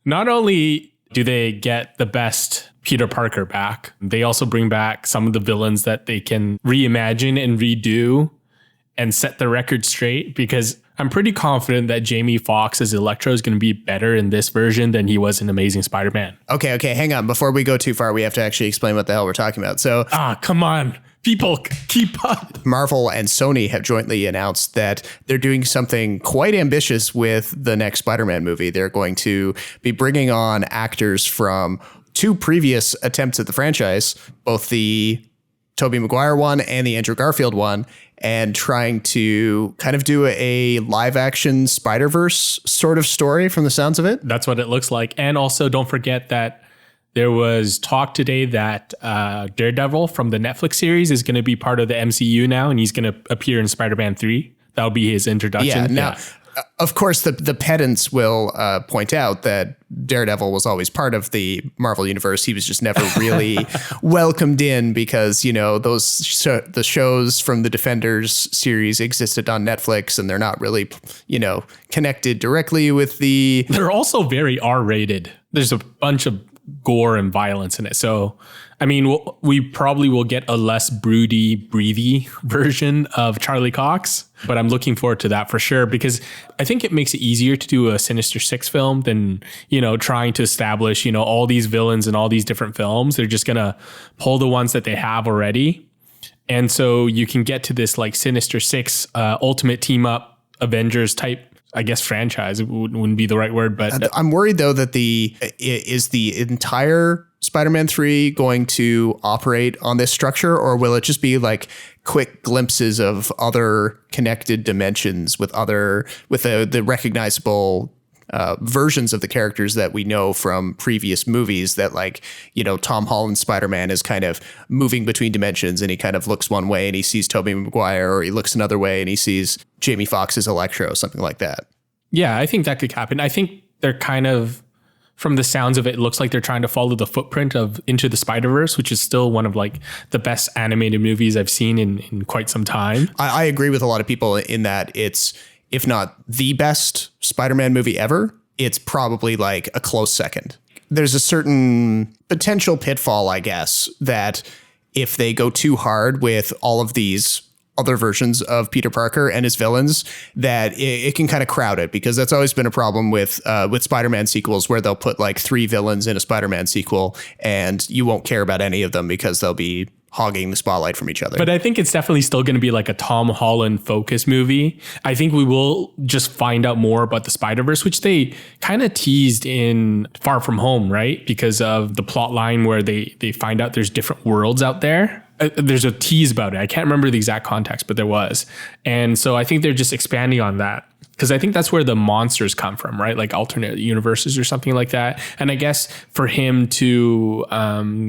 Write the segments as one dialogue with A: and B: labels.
A: Not only do they get the best Peter Parker back, they also bring back some of the villains that they can reimagine and redo and set the record straight, because I'm pretty confident that Jamie Foxx as Electro is going to be better in this version than he was in Amazing Spider-Man.
B: Okay, hang on. Before we go too far, we have to actually explain what the hell we're talking about. So,
A: come on. People, keep up.
B: Marvel and Sony have jointly announced that they're doing something quite ambitious with the next Spider-Man movie. They're going to be bringing on actors from 2 previous attempts at the franchise, both the Tobey Maguire one and the Andrew Garfield one, and trying to kind of do a live action Spider-Verse sort of story from the sounds of it.
A: That's what it looks like. And also don't forget that there was talk today that Daredevil from the Netflix series is going to be part of the MCU now, and he's going to appear in Spider-Man 3. That'll be his introduction.
B: Of course, the pedants will point out that Daredevil was always part of the Marvel universe. He was just never really welcomed in because, the shows from the Defenders series existed on Netflix, and they're not really, connected directly with the...
A: They're also very R-rated. There's a bunch of gore and violence in it. So, I mean, we probably will get a less broody, breathy version of Charlie Cox, but I'm looking forward to that for sure, because I think it makes it easier to do a Sinister Six film than, trying to establish, all these villains in all these different films. They're just going to pull the ones that they have already. And so you can get to this like Sinister Six ultimate team up Avengers type, I guess, franchise. It wouldn't be the right word, but
B: I'm worried though that is the entire Spider-Man 3 going to operate on this structure, or will it just be like quick glimpses of other connected dimensions with the recognizable versions of the characters that we know from previous movies, that Tom Holland's Spider-Man is kind of moving between dimensions, and he kind of looks one way and he sees Tobey Maguire, or he looks another way and he sees Jamie Foxx's Electro, something like that. Yeah,
A: I think that could happen. I think they're kind of, from the sounds of it, it looks like they're trying to follow the footprint of Into the Spider-Verse, which is still one of the best animated movies I've seen in quite some time.
B: I agree with a lot of people in that it's, if not the best Spider-Man movie ever, it's probably a close second. There's a certain potential pitfall, I guess, that if they go too hard with all of these other versions of Peter Parker and his villains, that it can kind of crowd it, because that's always been a problem with Spider-Man sequels, where they'll put 3 villains in a Spider-Man sequel and you won't care about any of them because they'll be hogging the spotlight from each other.
A: But I think it's definitely still going to be a Tom Holland focus movie. I think we will just find out more about the Spider-Verse, which they kind of teased in Far From Home, right? Because of the plot line where they find out there's different worlds out there. There's a tease about it. I can't remember the exact context, but there was. And so I think they're just expanding on that, because I think that's where the monsters come from, right? Like alternate universes or something like that. And I guess for him to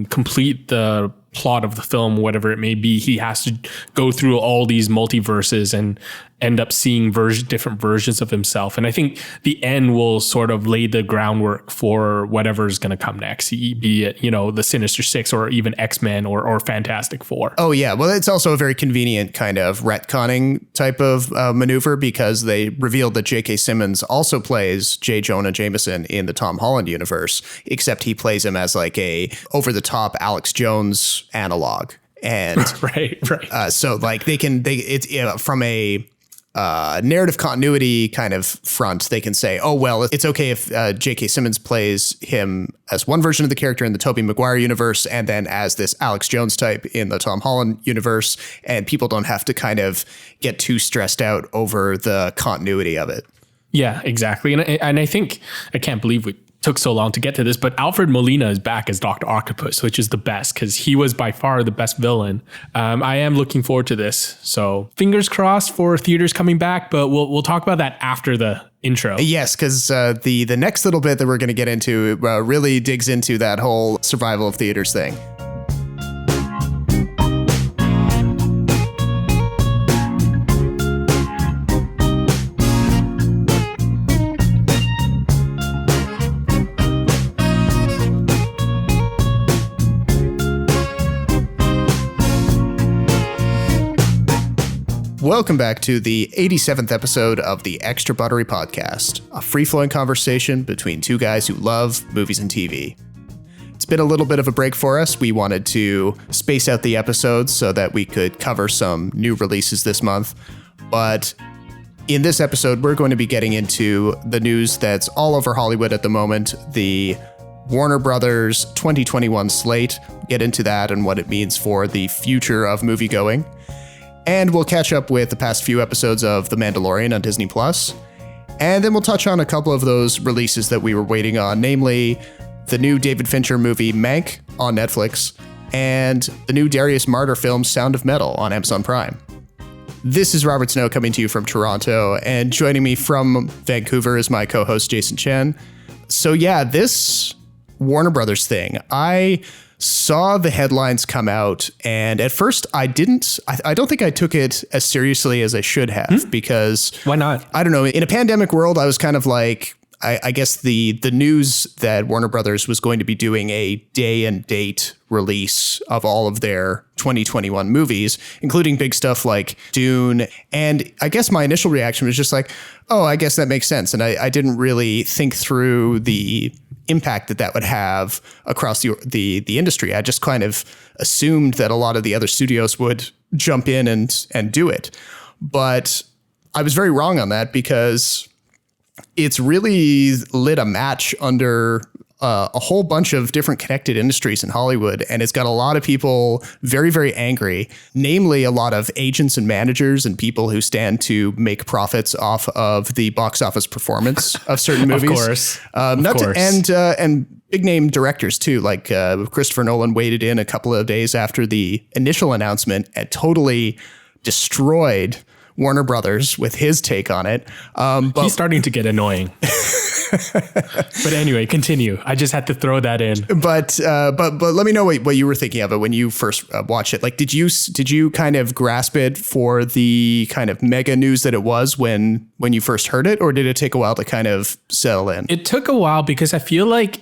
A: complete the plot of the film, whatever it may be, he has to go through all these multiverses and end up seeing different versions of himself. And I think the end will sort of lay the groundwork for whatever's going to come next, be it, the Sinister Six or even X-Men or Fantastic Four.
B: Oh, yeah. Well, it's also a very convenient kind of retconning type of maneuver, because they revealed that J.K. Simmons also plays J. Jonah Jameson in the Tom Holland universe, except he plays him as a over-the-top Alex Jones analog. And
A: right.
B: So it's from a narrative continuity kind of front, they can say, oh, well, it's okay if J.K. Simmons plays him as one version of the character in the Tobey Maguire universe, and then as this Alex Jones type in the Tom Holland universe, and people don't have to kind of get too stressed out over the continuity of it.
A: Yeah, exactly. And I think, I can't believe we took so long to get to this, but Alfred Molina is back as Dr. Octopus, which is the best, because he was by far the best villain. I am looking forward to this. So fingers crossed for theaters coming back, but we'll talk about that after the intro.
B: Yes, because the next little bit that we're going to get into really digs into that whole survival of theaters thing. Welcome back to the 87th episode of the Extra Buttery podcast, a free-flowing conversation between two guys who love movies and TV. It's been a little bit of a break for us. We wanted to space out the episodes so that we could cover some new releases this month. But in this episode, we're going to be getting into the news that's all over Hollywood at the moment, the Warner Brothers 2021 slate, get into that and what it means for the future of moviegoing. And we'll catch up with the past few episodes of The Mandalorian on Disney+. And then we'll touch on a couple of those releases that we were waiting on, namely the new David Fincher movie Mank on Netflix and the new Darius Marder film Sound of Metal on Amazon Prime. This is Robert Snow coming to you from Toronto, and joining me from Vancouver is my co-host Jason Chen. So yeah, this Warner Brothers thing, I saw the headlines come out, and at first I don't think I took it as seriously as I should have, because
A: why not?
B: I don't know. In a pandemic world, I was kind of like, I guess the news that Warner Brothers was going to be doing a day and date release of all of their 2021 movies, including big stuff like Dune. And I guess my initial reaction was just like, oh, I guess that makes sense. And I didn't really think through the impact that would have across the industry. I just kind of assumed that a lot of the other studios would jump in and do it. But I was very wrong on that, because it's really lit a match under a whole bunch of different connected industries in Hollywood. And it's got a lot of people very, very angry, namely a lot of agents and managers and people who stand to make profits off of the box office performance of certain movies.
A: Of course.
B: And big name directors too, like Christopher Nolan waded in a couple of days after the initial announcement and totally destroyed Warner Brothers with his take on it. But
A: he's starting to get annoying. But anyway, continue. I just had to throw that in.
B: But let me know what you were thinking of it when you first watched it. Like, did you kind of grasp it for the kind of mega news that it was when you first heard it, or did it take a while to kind of settle in?
A: It took a while, because I feel like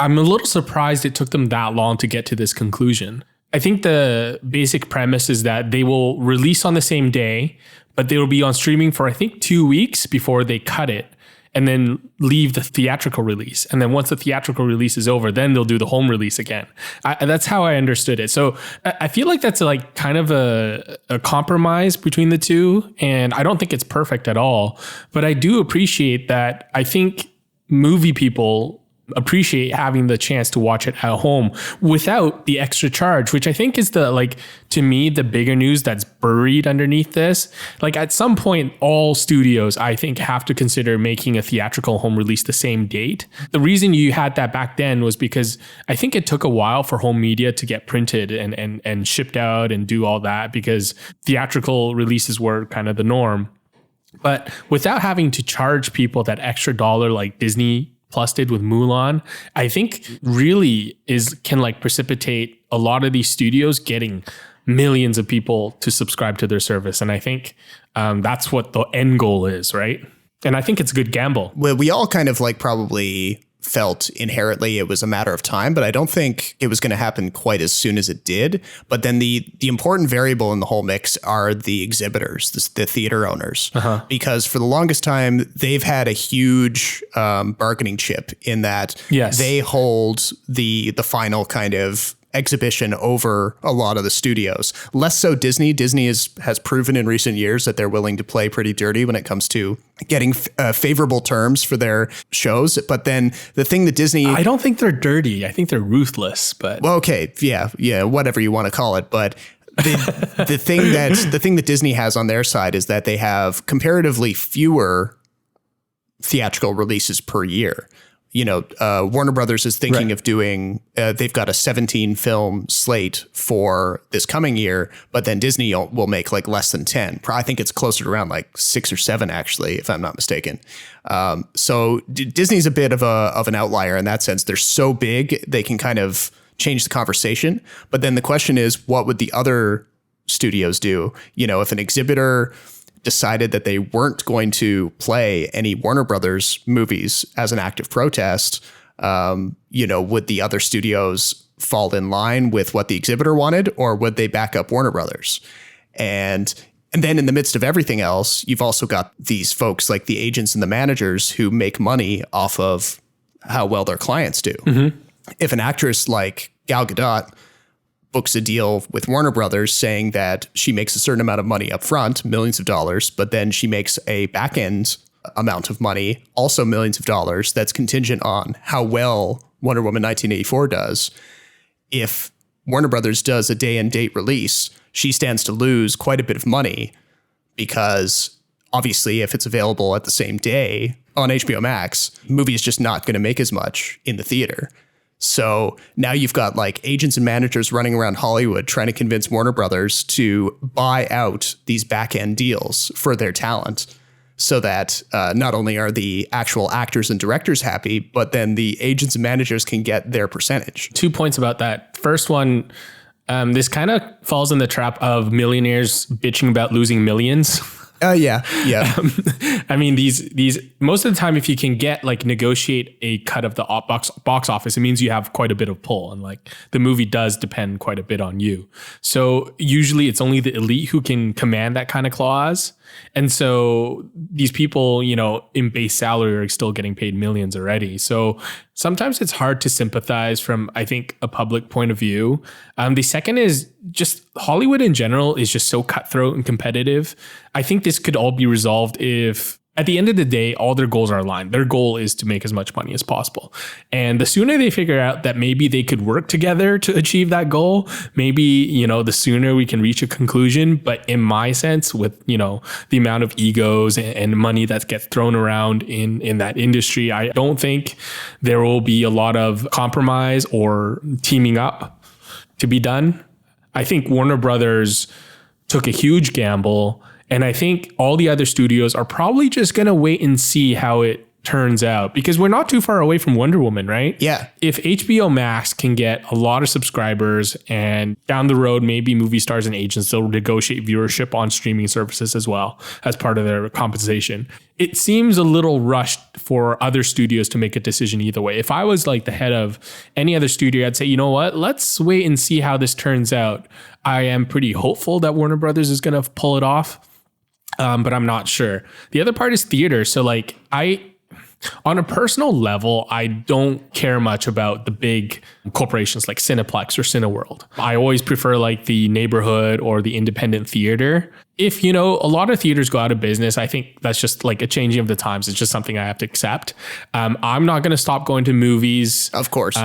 A: I'm a little surprised it took them that long to get to this conclusion. I think the basic premise is that they will release on the same day, but they will be on streaming for, I think, 2 weeks before they cut it and then leave the theatrical release. And then once the theatrical release is over, then they'll do the home release again. That's how I understood it. So I feel like that's like kind of a compromise between the two. And I don't think it's perfect at all, but I do appreciate that. I think movie people appreciate having the chance to watch it at home without the extra charge, which I think is to me, the bigger news that's buried underneath this. Like, at some point, all studios, I think, have to consider making a theatrical home release the same date. The reason you had that back then was because I think it took a while for home media to get printed and shipped out and do all that, because theatrical releases were kind of the norm. But without having to charge people that extra dollar like Disney Plus did with Mulan, I think really can precipitate a lot of these studios getting millions of people to subscribe to their service. And I think that's what the end goal is, right? And I think it's a good gamble.
B: Well, we all kind of probably felt inherently it was a matter of time, but I don't think it was going to happen quite as soon as it did. But then the important variable in the whole mix are the exhibitors, the theater owners, because for the longest time, they've had a huge bargaining chip in that they hold the final kind of exhibition over a lot of the studios. Less so Disney. Disney has proven in recent years that they're willing to play pretty dirty when it comes to getting favorable terms for their shows. But then the thing that Disney...
A: I don't think they're dirty. I think they're ruthless. But
B: well, okay. Yeah. Whatever you want to call it. But the thing that Disney has on their side is that they have comparatively fewer theatrical releases per year. Warner Brothers is thinking of doing, they've got a 17 film slate for this coming year, but then Disney will make less than 10. I think it's closer to around 6 or 7, actually, if I'm not mistaken. So Disney's a bit of an outlier in that sense. They're so big, they can kind of change the conversation. But then the question is, what would the other studios do? If an exhibitor decided that they weren't going to play any Warner Brothers movies as an act of protest, would the other studios fall in line with what the exhibitor wanted, or would they back up Warner Brothers? And And then in the midst of everything else, you've also got these folks like the agents and the managers who make money off of how well their clients do. If an actress like Gal Gadot books a deal with Warner Brothers saying that she makes a certain amount of money up front, millions of dollars, but then she makes a back end amount of money, also millions of dollars, that's contingent on how well Wonder Woman 1984 does. If Warner Brothers does a day and date release, she stands to lose quite a bit of money because obviously if it's available at the same day on HBO Max, the movie is just not going to make as much in the theater. So now you've got like agents and managers running around Hollywood trying to convince Warner Brothers to buy out these back end deals for their talent, so that not only are the actual actors and directors happy, but then the agents and managers can get their percentage.
A: 2 points about that. First one, this kind of falls in the trap of millionaires bitching about losing millions.
B: Yeah.
A: I mean, these most of the time, if you can negotiate a cut of the box office, it means you have quite a bit of pull, and like the movie does depend quite a bit on you. So usually it's only the elite who can command that kind of clause. And so these people, in base salary are still getting paid millions already. So sometimes it's hard to sympathize from, I think, a public point of view. The second is just Hollywood in general is just so cutthroat and competitive. I think this could all be resolved if at the end of the day, all their goals are aligned. Their goal is to make as much money as possible. And the sooner they figure out that maybe they could work together to achieve that goal, maybe, the sooner we can reach a conclusion. But in my sense, with, the amount of egos and money that gets thrown around in that industry, I don't think there will be a lot of compromise or teaming up to be done. I think Warner Brothers took a huge gamble. And I think all the other studios are probably just going to wait and see how it turns out, because we're not too far away from Wonder Woman, right?
B: Yeah.
A: If HBO Max can get a lot of subscribers and down the road, maybe movie stars and agents, they'll negotiate viewership on streaming services as well as part of their compensation. It seems a little rushed for other studios to make a decision either way. If I was like the head of any other studio, I'd say, you know what, let's wait and see how this turns out. I am pretty hopeful that Warner Brothers is going to pull it off. But I'm not sure. The other part is theater. So on a personal level, I don't care much about the big corporations like Cineplex or Cineworld. I always prefer like the neighborhood or the independent theater. If, a lot of theaters go out of business, I think that's just like a changing of the times. It's just something I have to accept. I'm not going to stop going to movies.
B: Of course.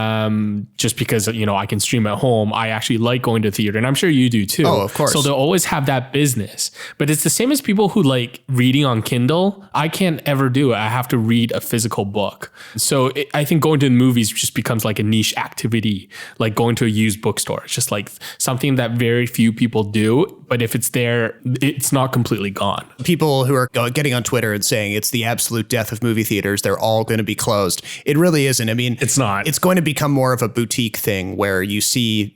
A: Just because, I can stream at home. I actually like going to theater, and I'm sure you do too.
B: Oh, of course.
A: So they'll always have that business. But it's the same as people who like reading on Kindle. I can't ever do it. I have to read a physical book. So I think going to the movies just becomes like a niche activity, like going to a used bookstore. It's just like something that very few people do. But if it's there, it's not completely gone.
B: People who are getting on Twitter and saying it's the absolute death of movie theaters, they're all going to be closed. It really isn't. I mean,
A: it's not.
B: It's going to become more of a boutique thing where you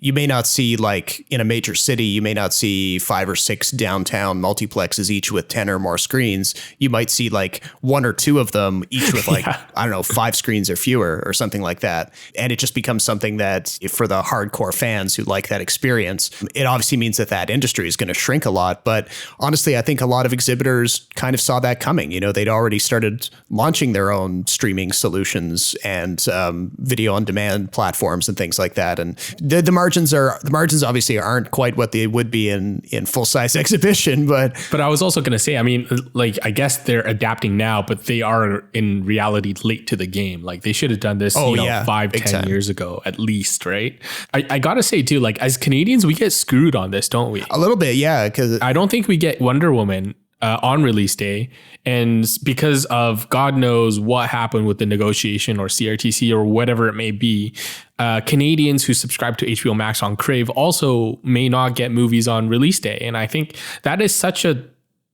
B: may not see like in a major city, you may not see 5 or 6 downtown multiplexes, each with 10 or more screens. You might see like 1 or 2 of them, each with like, I don't know, 5 screens or fewer or something like that. And it just becomes something that for the hardcore fans who like that experience, it obviously means that industry is going to shrink a lot. But honestly, I think a lot of exhibitors kind of saw that coming. They'd already started launching their own streaming solutions and video on demand platforms and things like that. And the margins obviously aren't quite what they would be in full size exhibition. But
A: I was also going to say, I mean, like, I guess they're adapting now, but they are in reality late to the game. Like they should have done this, 5-10 years ago, at least. Right. I got to say too, like as Canadians, we get screwed on this, don't we?
B: A little bit. Yeah. Because
A: I don't think we get Wonder Woman on release day. And because of God knows what happened with the negotiation or CRTC or whatever it may be, Canadians who subscribe to HBO Max on Crave also may not get movies on release day. And I think that is such a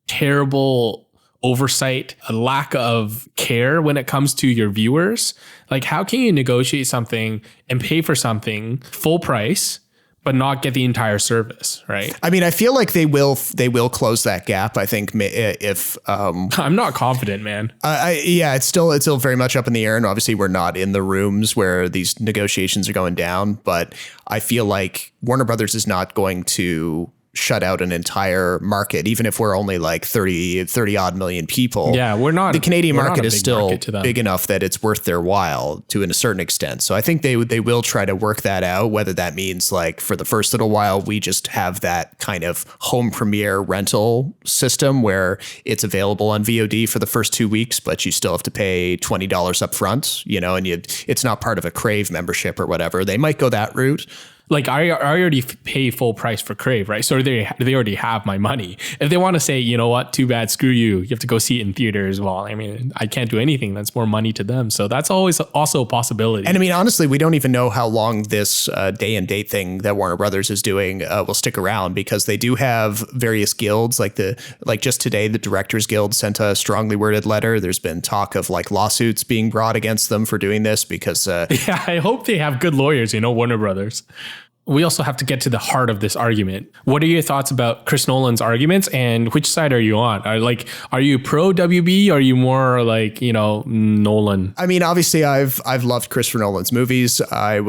A: terrible oversight, a lack of care when it comes to your viewers. Like, how can you negotiate something and pay for something full price but not get the entire service, right?
B: I mean, I feel like they will close that gap. I think if
A: I'm not confident, man.
B: It's still very much up in the air, and obviously we're not in the rooms where these negotiations are going down. But I feel like Warner Brothers is not going to shut out an entire market, even if we're only like 30 odd million people.
A: Yeah, we're not.
B: The Canadian market is still
A: to them.
B: big enough that it's worth their while to a certain extent. So I think they will try to work that out, whether that means like for the first little while, we just have that kind of home premiere rental system where it's available on VOD for the first 2 weeks, but you still have to pay $20 up front, you know, and it's not part of a Crave membership or whatever. They might go that route.
A: Like I already pay full price for Crave, right? So they already have my money. If they want to say, you know what, too bad, screw you, you have to go see it in theater as well. I mean, I can't do anything. That's more money to them. So that's always also a possibility.
B: And I mean, honestly, we don't even know how long this day and date thing that Warner Brothers is doing will stick around, because they do have various guilds. Like just today, the Directors Guild sent a strongly worded letter. There's been talk of like lawsuits being brought against them for doing this because
A: yeah, I hope they have good lawyers, you know, Warner Brothers. We also have to get to the heart of this argument. What are your thoughts about Chris Nolan's arguments, and which side are you on? Are you pro WB? Or are you more like, you know, Nolan?
B: I mean, obviously, I've loved Christopher Nolan's movies. I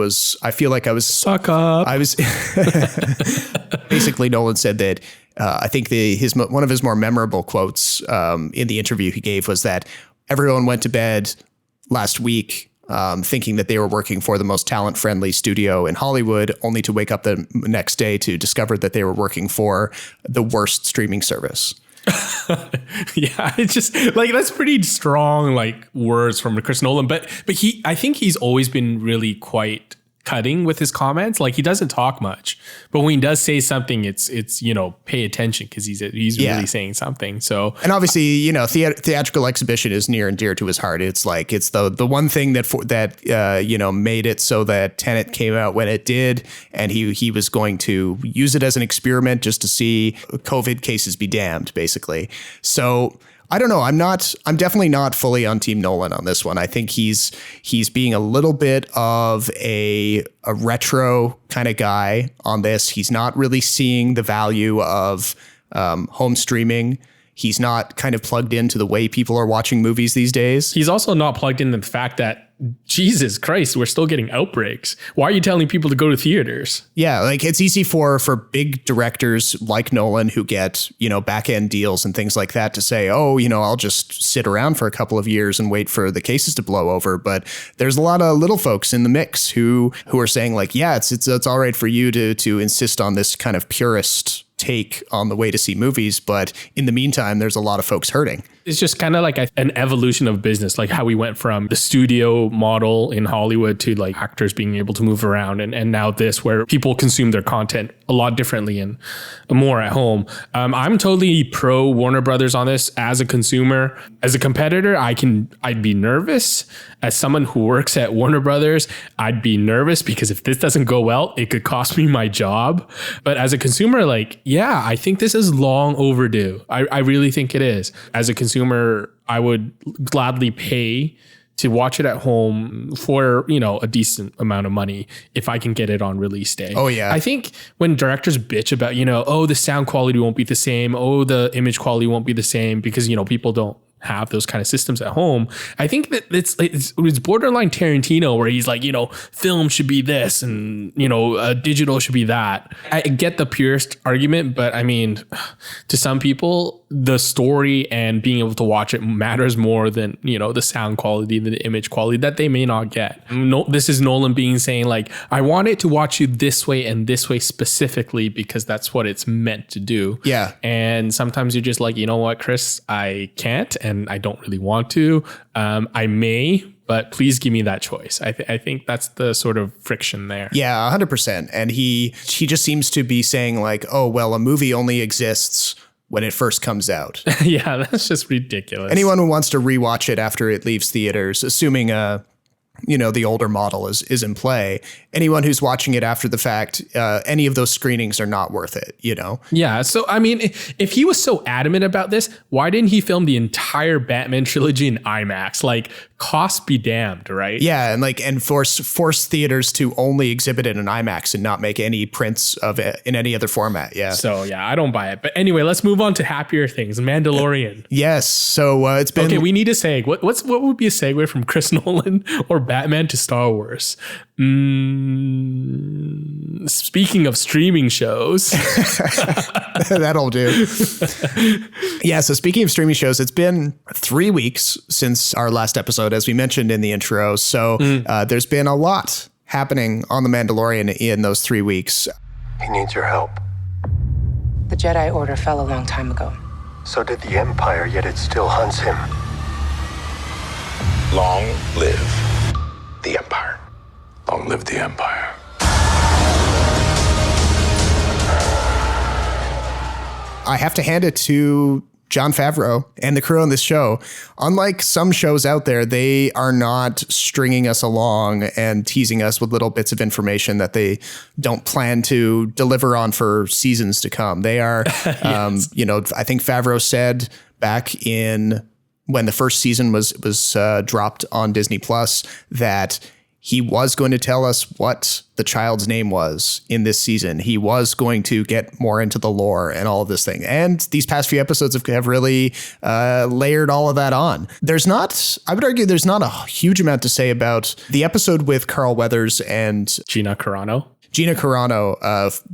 B: feel like I was
A: suck up.
B: I was basically, Nolan said that I think one of his more memorable quotes in the interview he gave was that everyone went to bed last week thinking that they were working for the most talent-friendly studio in Hollywood, only to wake up the next day to discover that they were working for the worst streaming service.
A: Yeah, it's just like, that's pretty strong like words from Chris Nolan. But I think he's always been really quite cutting with his comments. Like, he doesn't talk much, but when he does say something, it's you know, pay attention, because he's really saying something. So, and
B: obviously, you know, theatrical exhibition is near and dear to his heart. It's like it's the one thing that you know, made it so that Tenet came out when it did, and he was going to use it as an experiment just to see COVID cases be damned, basically. So I don't know. I'm definitely not fully on Team Nolan on this one. I think he's being a little bit of a retro kind of guy on this. He's not really seeing the value of home streaming. He's not kind of plugged into the way people are watching movies these days.
A: He's also not plugged into the fact that, Jesus Christ, we're still getting outbreaks. Why are you telling people to go to theaters?
B: Yeah, like, it's easy for big directors like Nolan who get, you know, back end deals and things like that to say, oh, you know, I'll just sit around for a couple of years and wait for the cases to blow over. But there's a lot of little folks in the mix who are saying like, yeah, it's all right for you to insist on this kind of purist take on the way to see movies, but in the meantime, there's a lot of folks hurting.
A: It's just kind of like an evolution of business, like how we went from the studio model in Hollywood to like actors being able to move around, and now this, where people consume their content a lot differently and more at home. I'm totally pro Warner Brothers on this. As a consumer, as a competitor, I'd be nervous. As someone who works at Warner Brothers, I'd be nervous, because if this doesn't go well, it could cost me my job. But as a consumer, like, yeah, I think this is long overdue. I really think it is. As a consumer, I would gladly pay to watch it at home for, you know, a decent amount of money if I can get it on release day.
B: Oh, yeah.
A: I think when directors bitch about, you know, oh, the sound quality won't be the same, oh, the image quality won't be the same, because, you know, people don't have those kind of systems at home. I think that it's borderline Tarantino, where he's like, you know, film should be this, and, you know, digital should be that. I get the purist argument, but I mean, to some people, the story and being able to watch it matters more than, you know, the sound quality, the image quality that they may not get. No, this is Nolan being saying like, I want it to watch you this way and this way specifically, because that's what it's meant to do.
B: Yeah.
A: And sometimes you're just like, you know what, Chris, I can't, and I don't really want to. I may, but please give me that choice. I think that's the sort of friction there.
B: Yeah, 100%. And he just seems to be saying like, oh, well, a movie only exists when it first comes out.
A: Yeah, that's just ridiculous.
B: Anyone who wants to rewatch it after it leaves theaters, assuming you know, the older model is in play, anyone who's watching it after the fact, any of those screenings are not worth it, you know?
A: Yeah. So, I mean, if he was so adamant about this, why didn't he film the entire Batman trilogy in IMAX? Like, cost be damned, right?
B: Yeah. And force theaters to only exhibit it in IMAX and not make any prints of it in any other format. Yeah.
A: So, yeah, I don't buy it. But anyway, let's move on to happier things. Mandalorian.
B: Yes. So it's been...
A: Okay, we need a segue. What would be a segue from Chris Nolan or Batman to Star Wars. Speaking of streaming shows.
B: That'll do. Yeah, so speaking of streaming shows, it's been 3 weeks since our last episode, as we mentioned in the intro. So there's been a lot happening on The Mandalorian in those 3 weeks.
C: He needs your help.
D: The Jedi Order fell a long time ago.
C: So did the Empire, yet it still hunts him.
E: Long live the Empire. Long live the Empire.
B: I have to hand it to Jon Favreau and the crew on this show. Unlike some shows out there, they are not stringing us along and teasing us with little bits of information that they don't plan to deliver on for seasons to come. They are,
A: Yes.
B: I think Favreau said back in when the first season was dropped on Disney Plus that he was going to tell us what the child's name was in this season. He was going to get more into the lore and all of this thing. And these past few episodes have really layered all of that on. I would argue there's not a huge amount to say about the episode with Carl Weathers and
A: Gina Carano.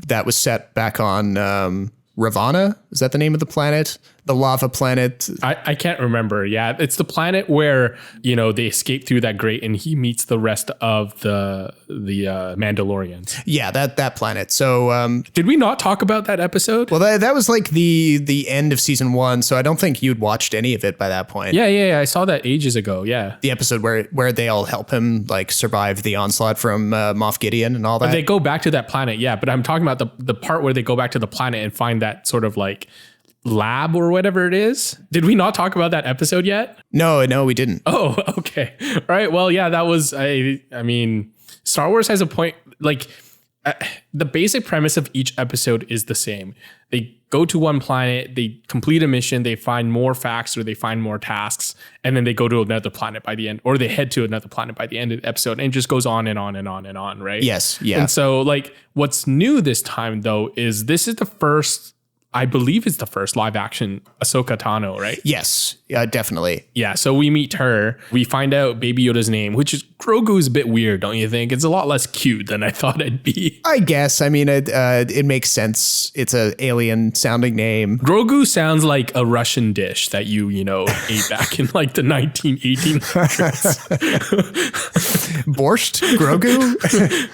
B: That was set back on Ravana. Is that the name of the planet? The lava planet.
A: I can't remember. Yeah, it's the planet where, they escape through that grate and he meets the rest of the Mandalorians.
B: Yeah, that planet. So
A: did we not talk about that episode?
B: Well, that was like the end of season 1, so I don't think you'd watched any of it by that point.
A: Yeah. I saw that ages ago. Yeah,
B: the episode where they all help him like survive the onslaught from Moff Gideon and all that.
A: But they go back to that planet. Yeah, but I'm talking about the part where they go back to the planet and find that sort of like lab or whatever it is. Did we not talk about that episode yet?
B: No, we didn't.
A: Oh, okay. All right. Well, yeah, that was, I mean, Star Wars has a point, like the basic premise of each episode is the same. They go to one planet, they complete a mission, they find more facts or they find more tasks, and then they go to another planet by the end, or they head to another planet by the end of the episode, and it just goes on and on and on and on, right?
B: Yes. Yeah.
A: And so like what's new this time though, is this is the first, I believe it's the first live action Ahsoka Tano, right?
B: Yes, definitely.
A: Yeah, so we meet her. We find out Baby Yoda's name, which is Grogu's a bit weird, don't you think? It's a lot less cute than I thought it'd be.
B: I guess. I mean, it makes sense. It's an alien sounding name.
A: Grogu sounds like a Russian dish that you ate back in like the 191800s.
B: Borscht? Grogu?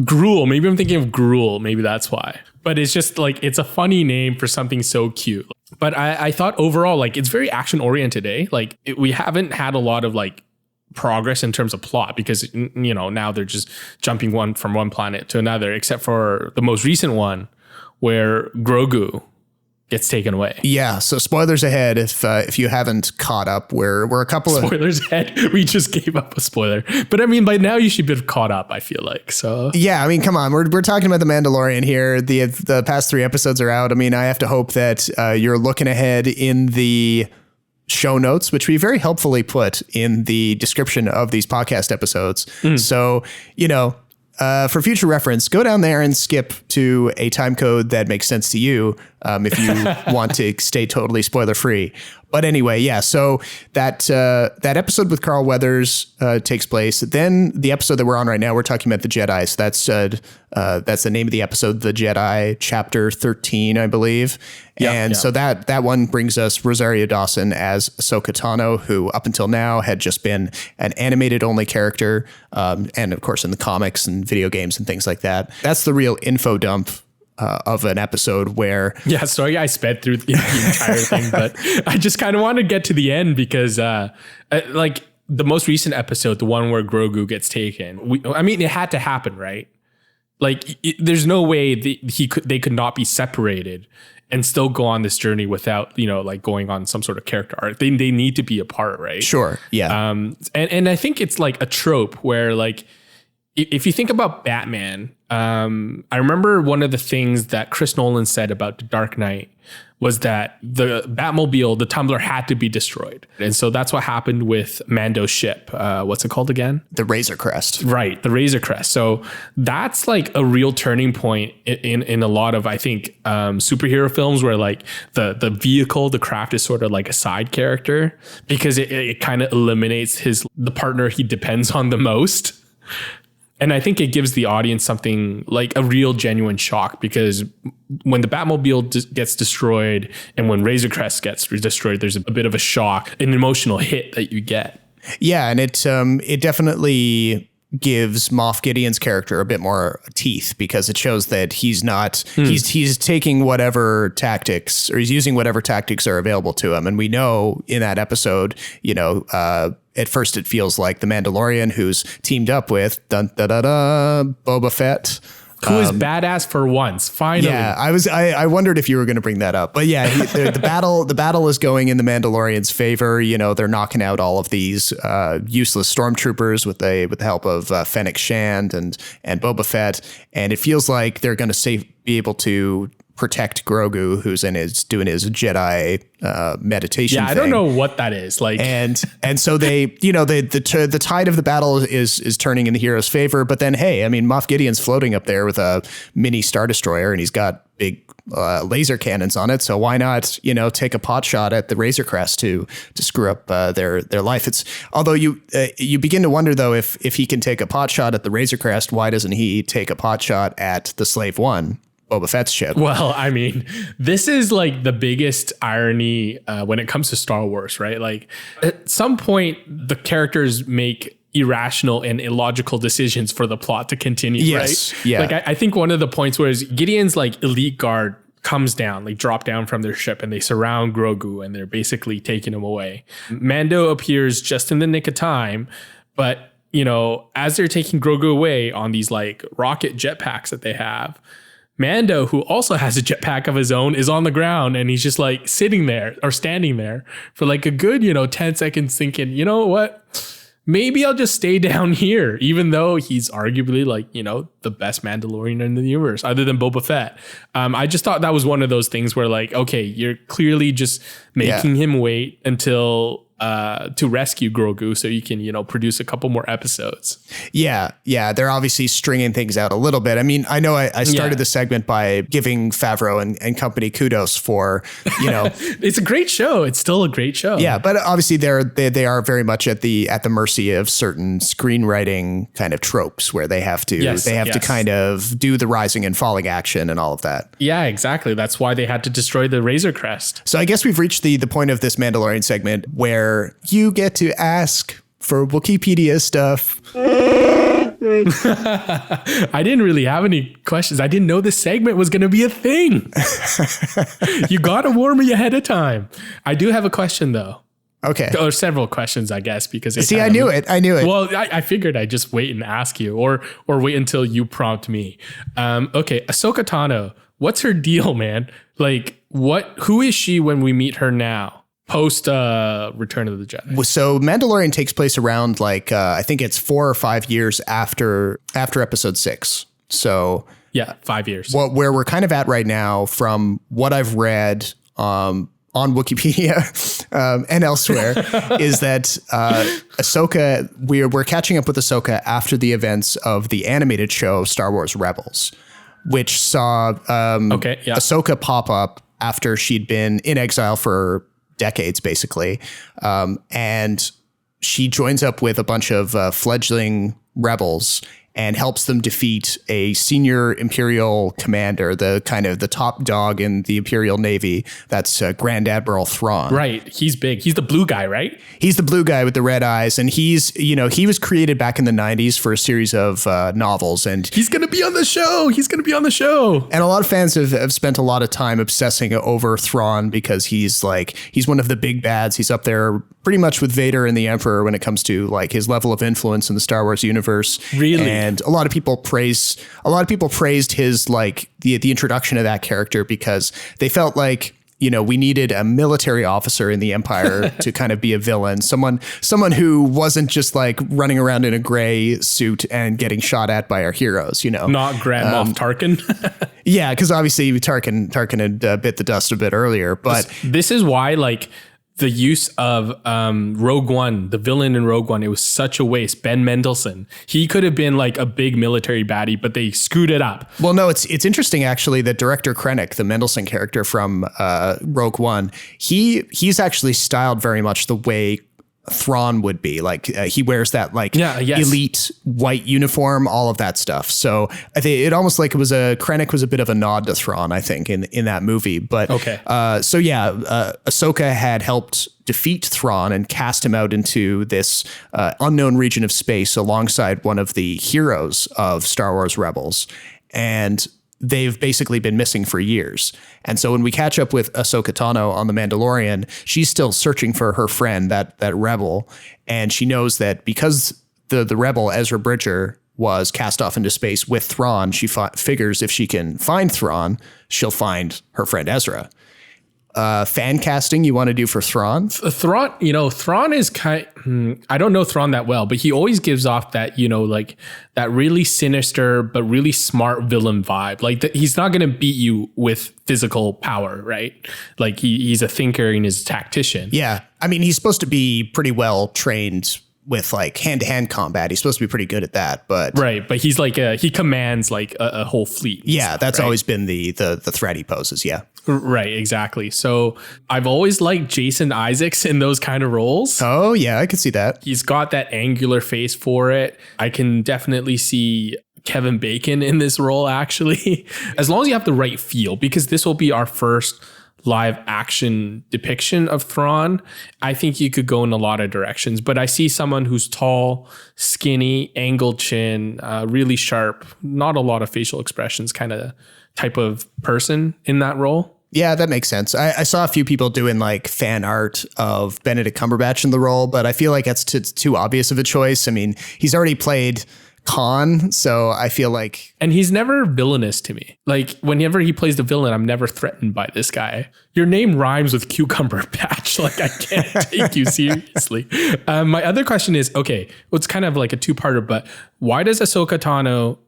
A: Gruel. Maybe I'm thinking of gruel. Maybe that's why. But it's just like, it's a funny name for something so cute. But I thought overall, like, it's very action oriented, eh? Like we haven't had a lot of like progress in terms of plot because, now they're just jumping from one planet to another, except for the most recent one where Grogu gets taken away.
B: Yeah. So spoilers ahead if you haven't caught up. We're a couple of
A: spoilers ahead. We just gave up a spoiler, but I mean, by now you should be caught up. I feel like so.
B: Yeah. I mean, come on. We're talking about The Mandalorian here. The past 3 episodes are out. I mean, I have to hope that you're looking ahead in the show notes, which we very helpfully put in the description of these podcast episodes. So, for future reference, go down there and skip to a time code that makes sense to you if you want to stay totally spoiler free. But anyway, yeah. So that episode with Carl Weathers takes place. Then the episode that we're on right now, we're talking about the Jedi. So that's the name of the episode, The Jedi, Chapter 13, I believe. So that one brings us Rosario Dawson as Ahsoka Tano, who up until now had just been an animated only character, and of course in the comics and video games and things like that. That's the real info dump of an episode where... Yeah, sorry I sped through the entire thing, but I just kind of want to get to the end because like the most recent episode, the one where Grogu gets taken, it had to happen, right? Like there's no way they could not be separated and still go on this journey without, like going on some sort of character arc. They need to be apart, right? Sure. Yeah.
A: And I think it's like a trope where like, if you think about Batman, I remember one of the things that Chris Nolan said about The Dark Knight was that the Batmobile, the Tumbler, had to be destroyed. And so that's what happened with Mando's ship. What's it called again?
B: The Razor Crest.
A: Right, the Razor Crest. So that's like a real turning point in a lot of, I think, superhero films where like the vehicle, the craft is sort of like a side character because it kind of eliminates the partner he depends on the most. And I think it gives the audience something like a real genuine shock, because when the Batmobile gets destroyed and when Razor Crest gets destroyed, there's a bit of a shock, an emotional hit that you get.
B: Yeah, and it definitely gives Moff Gideon's character a bit more teeth, because it shows that he's not he's taking whatever tactics, or he's using whatever tactics are available to him. And we know in that episode, at first it feels like the Mandalorian, who's teamed up with Boba Fett.
A: Who is badass for once, finally.
B: Yeah, I wondered if you were going to bring that up. But yeah, the battle is going in the Mandalorian's favor. They're knocking out all of these useless stormtroopers with the help of Fennec Shand and Boba Fett. And it feels like they're going to be able to protect Grogu, who's doing his Jedi meditation.
A: Yeah,
B: thing.
A: I don't know what that is. Like,
B: and so they, the tide of the battle is turning in the hero's favor. But then, hey, I mean, Moff Gideon's floating up there with a mini Star Destroyer, and he's got big laser cannons on it. So why not, take a pot shot at the Razor Crest to screw up their life? Although you begin to wonder though, if he can take a pot shot at the Razor Crest, why doesn't he take a pot shot at the Slave One, Boba Fett's ship?
A: Well, I mean, this is like the biggest irony when it comes to Star Wars, right? Like at some point, the characters make irrational and illogical decisions for the plot to continue,
B: yes,
A: right?
B: Yeah.
A: Like I think one of the points was Gideon's like elite guard comes down, like drop down from their ship, and they surround Grogu and they're basically taking him away. Mando appears just in the nick of time, but as they're taking Grogu away on these like rocket jetpacks that they have, Mando, who also has a jetpack of his own, is on the ground, and he's just like sitting there or standing there for like a good, 10 seconds thinking, you know what? Maybe I'll just stay down here, even though he's arguably like, the best Mandalorian in the universe other than Boba Fett. I just thought that was one of those things where like, okay, you're clearly just making him wait until to rescue Grogu so you can, produce a couple more episodes.
B: Yeah. They're obviously stringing things out a little bit. I mean, I know I started the segment by giving Favreau and company kudos for,
A: It's a great show. It's still a great show.
B: Yeah, but obviously they are very much at the mercy of certain screenwriting kind of tropes where they have to to kind of do the rising and falling action and all of that.
A: Yeah, exactly. That's why they had to destroy the Razor Crest.
B: So I guess we've reached the point of this Mandalorian segment where you get to ask for Wookiepedia stuff.
A: I didn't really have any questions. I didn't know this segment was going to be a thing. You got to warn me ahead of time. I do have a question though.
B: Okay.
A: Or several questions, I guess, because
B: I knew it.
A: Well, I figured I'd just wait and ask you, or wait until you prompt me. Okay, Ahsoka Tano, what's her deal, man? Like, who is she when we meet her now? Post Return of the Jedi.
B: So Mandalorian takes place around like I think it's 4 or 5 years after Episode 6. So
A: yeah, 5 years.
B: Where we're kind of at right now, from what I've read on Wookiepedia and elsewhere, is that Ahsoka, we're catching up with Ahsoka after the events of the animated show Star Wars Rebels, which saw Ahsoka pop up after she'd been in exile for decades, basically. And she joins up with a bunch of fledgling rebels and helps them defeat a senior Imperial commander, the top dog in the Imperial Navy. That's Grand Admiral Thrawn.
A: Right. He's big. He's the blue guy, right?
B: He's the blue guy with the red eyes. And he was created back in the 90s for a series of novels. And
A: he's going to be on the show.
B: And a lot of fans have spent a lot of time obsessing over Thrawn because he's one of the big bads. He's up there pretty much with Vader and the Emperor when it comes to like his level of influence in the Star Wars universe.
A: Really?
B: And a lot of people praised his like the introduction of that character because they felt like we needed a military officer in the Empire to kind of be a villain, someone who wasn't just like running around in a gray suit and getting shot at by our heroes,
A: Not Grand Moff Tarkin.
B: Yeah, because obviously Tarkin had bit the dust a bit earlier, but
A: this is why like the use of Rogue One, the villain in Rogue One, it was such a waste. Ben Mendelsohn, he could have been like a big military baddie, but they screwed it up.
B: Well, no, it's interesting actually that director Krennic, the Mendelsohn character from Rogue One, he's actually styled very much the way Thrawn would be. Like he wears that elite white uniform, all of that stuff. So I think it almost like Krennic was a bit of a nod to Thrawn, I think, in that movie. But Ahsoka had helped defeat Thrawn and cast him out into this unknown region of space alongside one of the heroes of Star Wars Rebels. And they've basically been missing for years. And so when we catch up with Ahsoka Tano on The Mandalorian, she's still searching for her friend, that rebel. And she knows that because the rebel, Ezra Bridger, was cast off into space with Thrawn, she figures if she can find Thrawn, she'll find her friend Ezra. Fan casting you want to do for Thrawn?
A: Thrawn is I don't know Thrawn that well, but he always gives off that, like that really sinister, but really smart villain vibe. Like he's not going to beat you with physical power, right? Like he's a thinker and he's a tactician.
B: Yeah. I mean, he's supposed to be pretty well trained with like hand-to-hand combat. He's supposed to be pretty good at that, but
A: right. But he's like he commands like a whole fleet.
B: Yeah.
A: Stuff,
B: that's
A: right?
B: always been the threat he poses. Yeah.
A: Right, exactly. So I've always liked Jason Isaacs in those kind of roles.
B: Oh, yeah, I could see that.
A: He's got that angular face for it. I can definitely see Kevin Bacon in this role, actually, as long as you have the right feel, because this will be our first live action depiction of Thrawn. I think you could go in a lot of directions, but I see someone who's tall, skinny, angled chin, really sharp, not a lot of facial expressions, kind of type of person in that role.
B: Yeah, that makes sense. I saw a few people doing like fan art of Benedict Cumberbatch in the role, but I feel like that's too obvious of a choice. I mean, he's already played Khan, so I feel like...
A: And he's never villainous to me. Like, whenever he plays the villain, I'm never threatened by this guy. Your name rhymes with cucumber patch. Like, I can't take you seriously. My other question is, okay, well, it's kind of like a two-parter, but why does Ahsoka Tano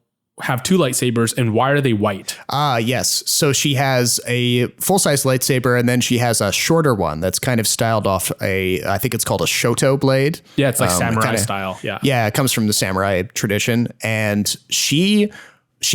A: have two lightsabers and why are they white?
B: Yes. So she has a full-size lightsaber and then she has a shorter one that's kind of styled off I think it's called a Shoto blade.
A: Yeah, it's like samurai style. Yeah.
B: Yeah, it comes from the samurai tradition. And she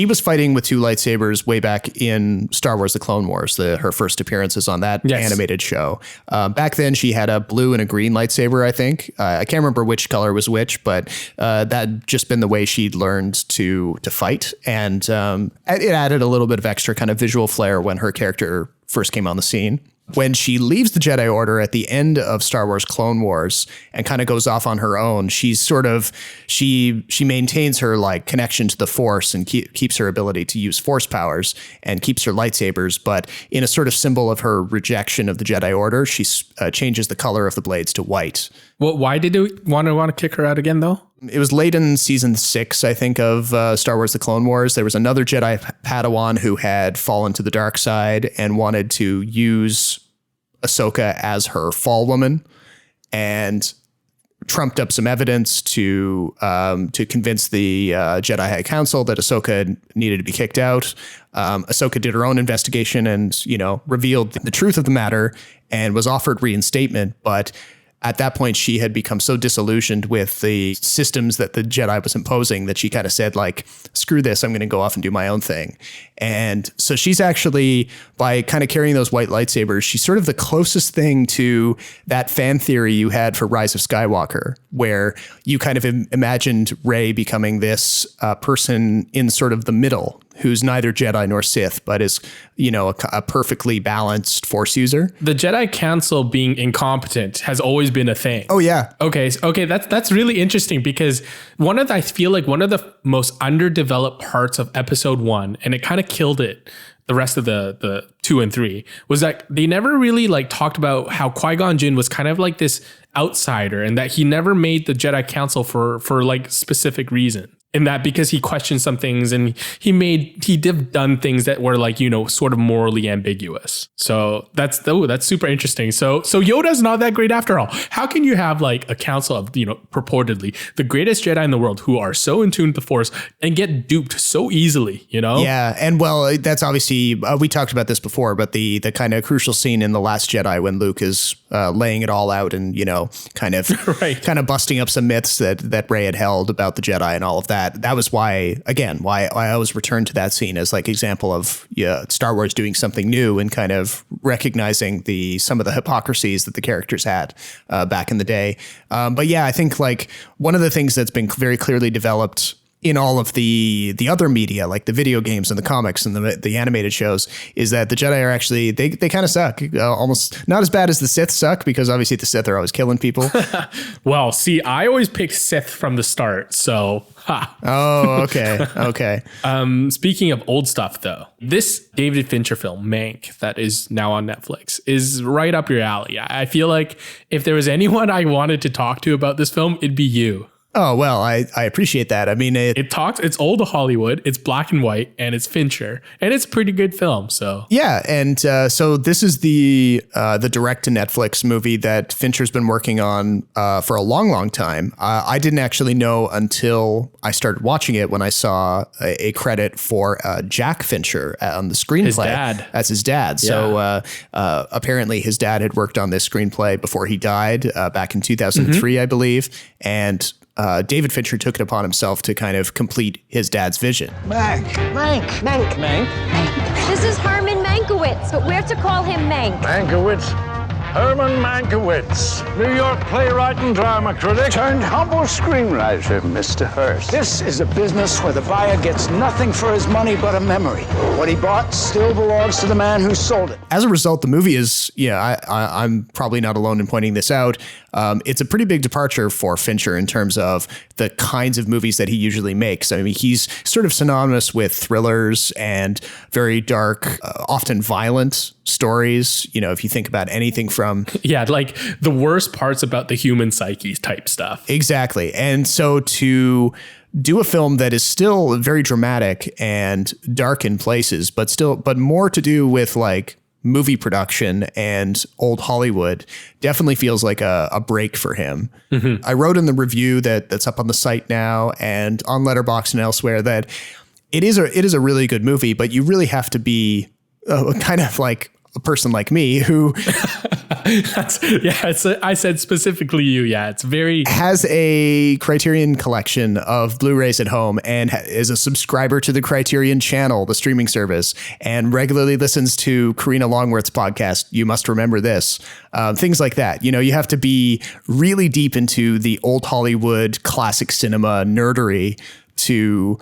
B: was fighting with two lightsabers way back in Star Wars: The Clone Wars, her first appearances on that animated show. Back then, she had a blue and a green lightsaber, I think. I can't remember which color was which, but that just been the way she'd learned to fight. And it added a little bit of extra kind of visual flair when her character first came on the scene. When she leaves the Jedi Order at the end of Star Wars Clone Wars and kind of goes off on her own, she's sort of, she maintains her like connection to the Force and keeps her ability to use Force powers and keeps her lightsabers. But in a sort of symbol of her rejection of the Jedi Order, she changes the color of the blades to white.
A: Well, why did you want to kick her out again, though?
B: It was late in season 6, I think, of Star Wars: The Clone Wars. There was another Jedi Padawan who had fallen to the dark side and wanted to use Ahsoka as her fall woman, and trumped up some evidence to convince the Jedi High Council that Ahsoka needed to be kicked out. Ahsoka did her own investigation and, revealed the truth of the matter and was offered reinstatement, but at that point, she had become so disillusioned with the systems that the Jedi was imposing that she kind of said, like, screw this, I'm going to go off and do my own thing. And so she's actually, by kind of carrying those white lightsabers, she's sort of the closest thing to that fan theory you had for Rise of Skywalker, where you kind of imagined Rey becoming this person in sort of the middle, who's neither Jedi nor Sith, but is, a perfectly balanced Force user.
A: The Jedi Council being incompetent has always been a thing.
B: Oh, yeah.
A: Okay, that's really interesting because I feel like one of the most underdeveloped parts of episode 1, and it kind of killed it, the rest of the 2 and 3, was that they never really like talked about how Qui-Gon Jinn was kind of like this outsider and that he never made the Jedi Council for like specific reason. in that because he questioned some things and he did done things that were like, sort of morally ambiguous. So that's super interesting. So Yoda's not that great after all. How can you have like a council of, purportedly the greatest Jedi in the world who are so in tune with the Force and get duped so easily,
B: Yeah. And well, that's obviously, we talked about this before, but the kind of crucial scene in The Last Jedi when Luke is laying it all out and, kind of
A: right.
B: kind of busting up some myths that Rey had held about the Jedi and all of that. That was why I always return to that scene as like example of Star Wars doing something new and kind of recognizing some of the hypocrisies that the characters had back in the day. But yeah, I think like one of the things that's been very clearly developed in all of the other media, like the video games and the comics and the animated shows, is that the Jedi are actually, they kind of suck. Almost not as bad as the Sith suck, because obviously the Sith are always killing people.
A: Well, see, I always pick Sith from the start, so ha.
B: Oh, okay.
A: Speaking of old stuff, though, this David Fincher film, Mank, that is now on Netflix, is right up your alley. I feel like if there was anyone I wanted to talk to about this film, it'd be you.
B: Oh, well, I appreciate that. I mean,
A: it's old Hollywood, it's black and white, and it's Fincher, and it's a pretty good film. So
B: yeah, and so this is the direct to Netflix movie that Fincher's been working on for a long, long time. I didn't actually know until I started watching it when I saw a credit for Jack Fincher on the screenplay.
A: His dad.
B: That's his dad. Yeah. So apparently his dad had worked on this screenplay before he died back in 2003, I believe, and David Fincher took it upon himself to kind of complete his dad's vision.
F: Mank.
G: This is Herman Mankiewicz, but we're to call him Mank.
F: Mankiewicz. Herman Mankiewicz, New York playwright and drama critic, turned humble screenwriter, Mr. Hearst. This is a business where the buyer gets nothing for his money but a memory. What he bought still belongs to the man who sold it.
B: As a result, the movie is, I'm probably not alone in pointing this out. It's a pretty big departure for Fincher in terms of the kinds of movies that he usually makes. I mean, he's sort of synonymous with thrillers and very dark, often violent stories. If you think about anything from...
A: Yeah, like the worst parts about the human psyche type stuff.
B: Exactly. And so to do a film that is still very dramatic and dark in places, but more to do with like movie production and old Hollywood, definitely feels like a break for him. Mm-hmm. I wrote in the review that's up on the site now and on Letterboxd and elsewhere that it is a really good movie, but you really have to be kind of like a person like me who
A: I said specifically you. Yeah, it's very
B: has a Criterion collection of Blu-rays at home and is a subscriber to the Criterion channel, the streaming service, and regularly listens to Karina Longworth's podcast. You Must Remember This. Things like that. You have to be really deep into the old Hollywood classic cinema nerdery to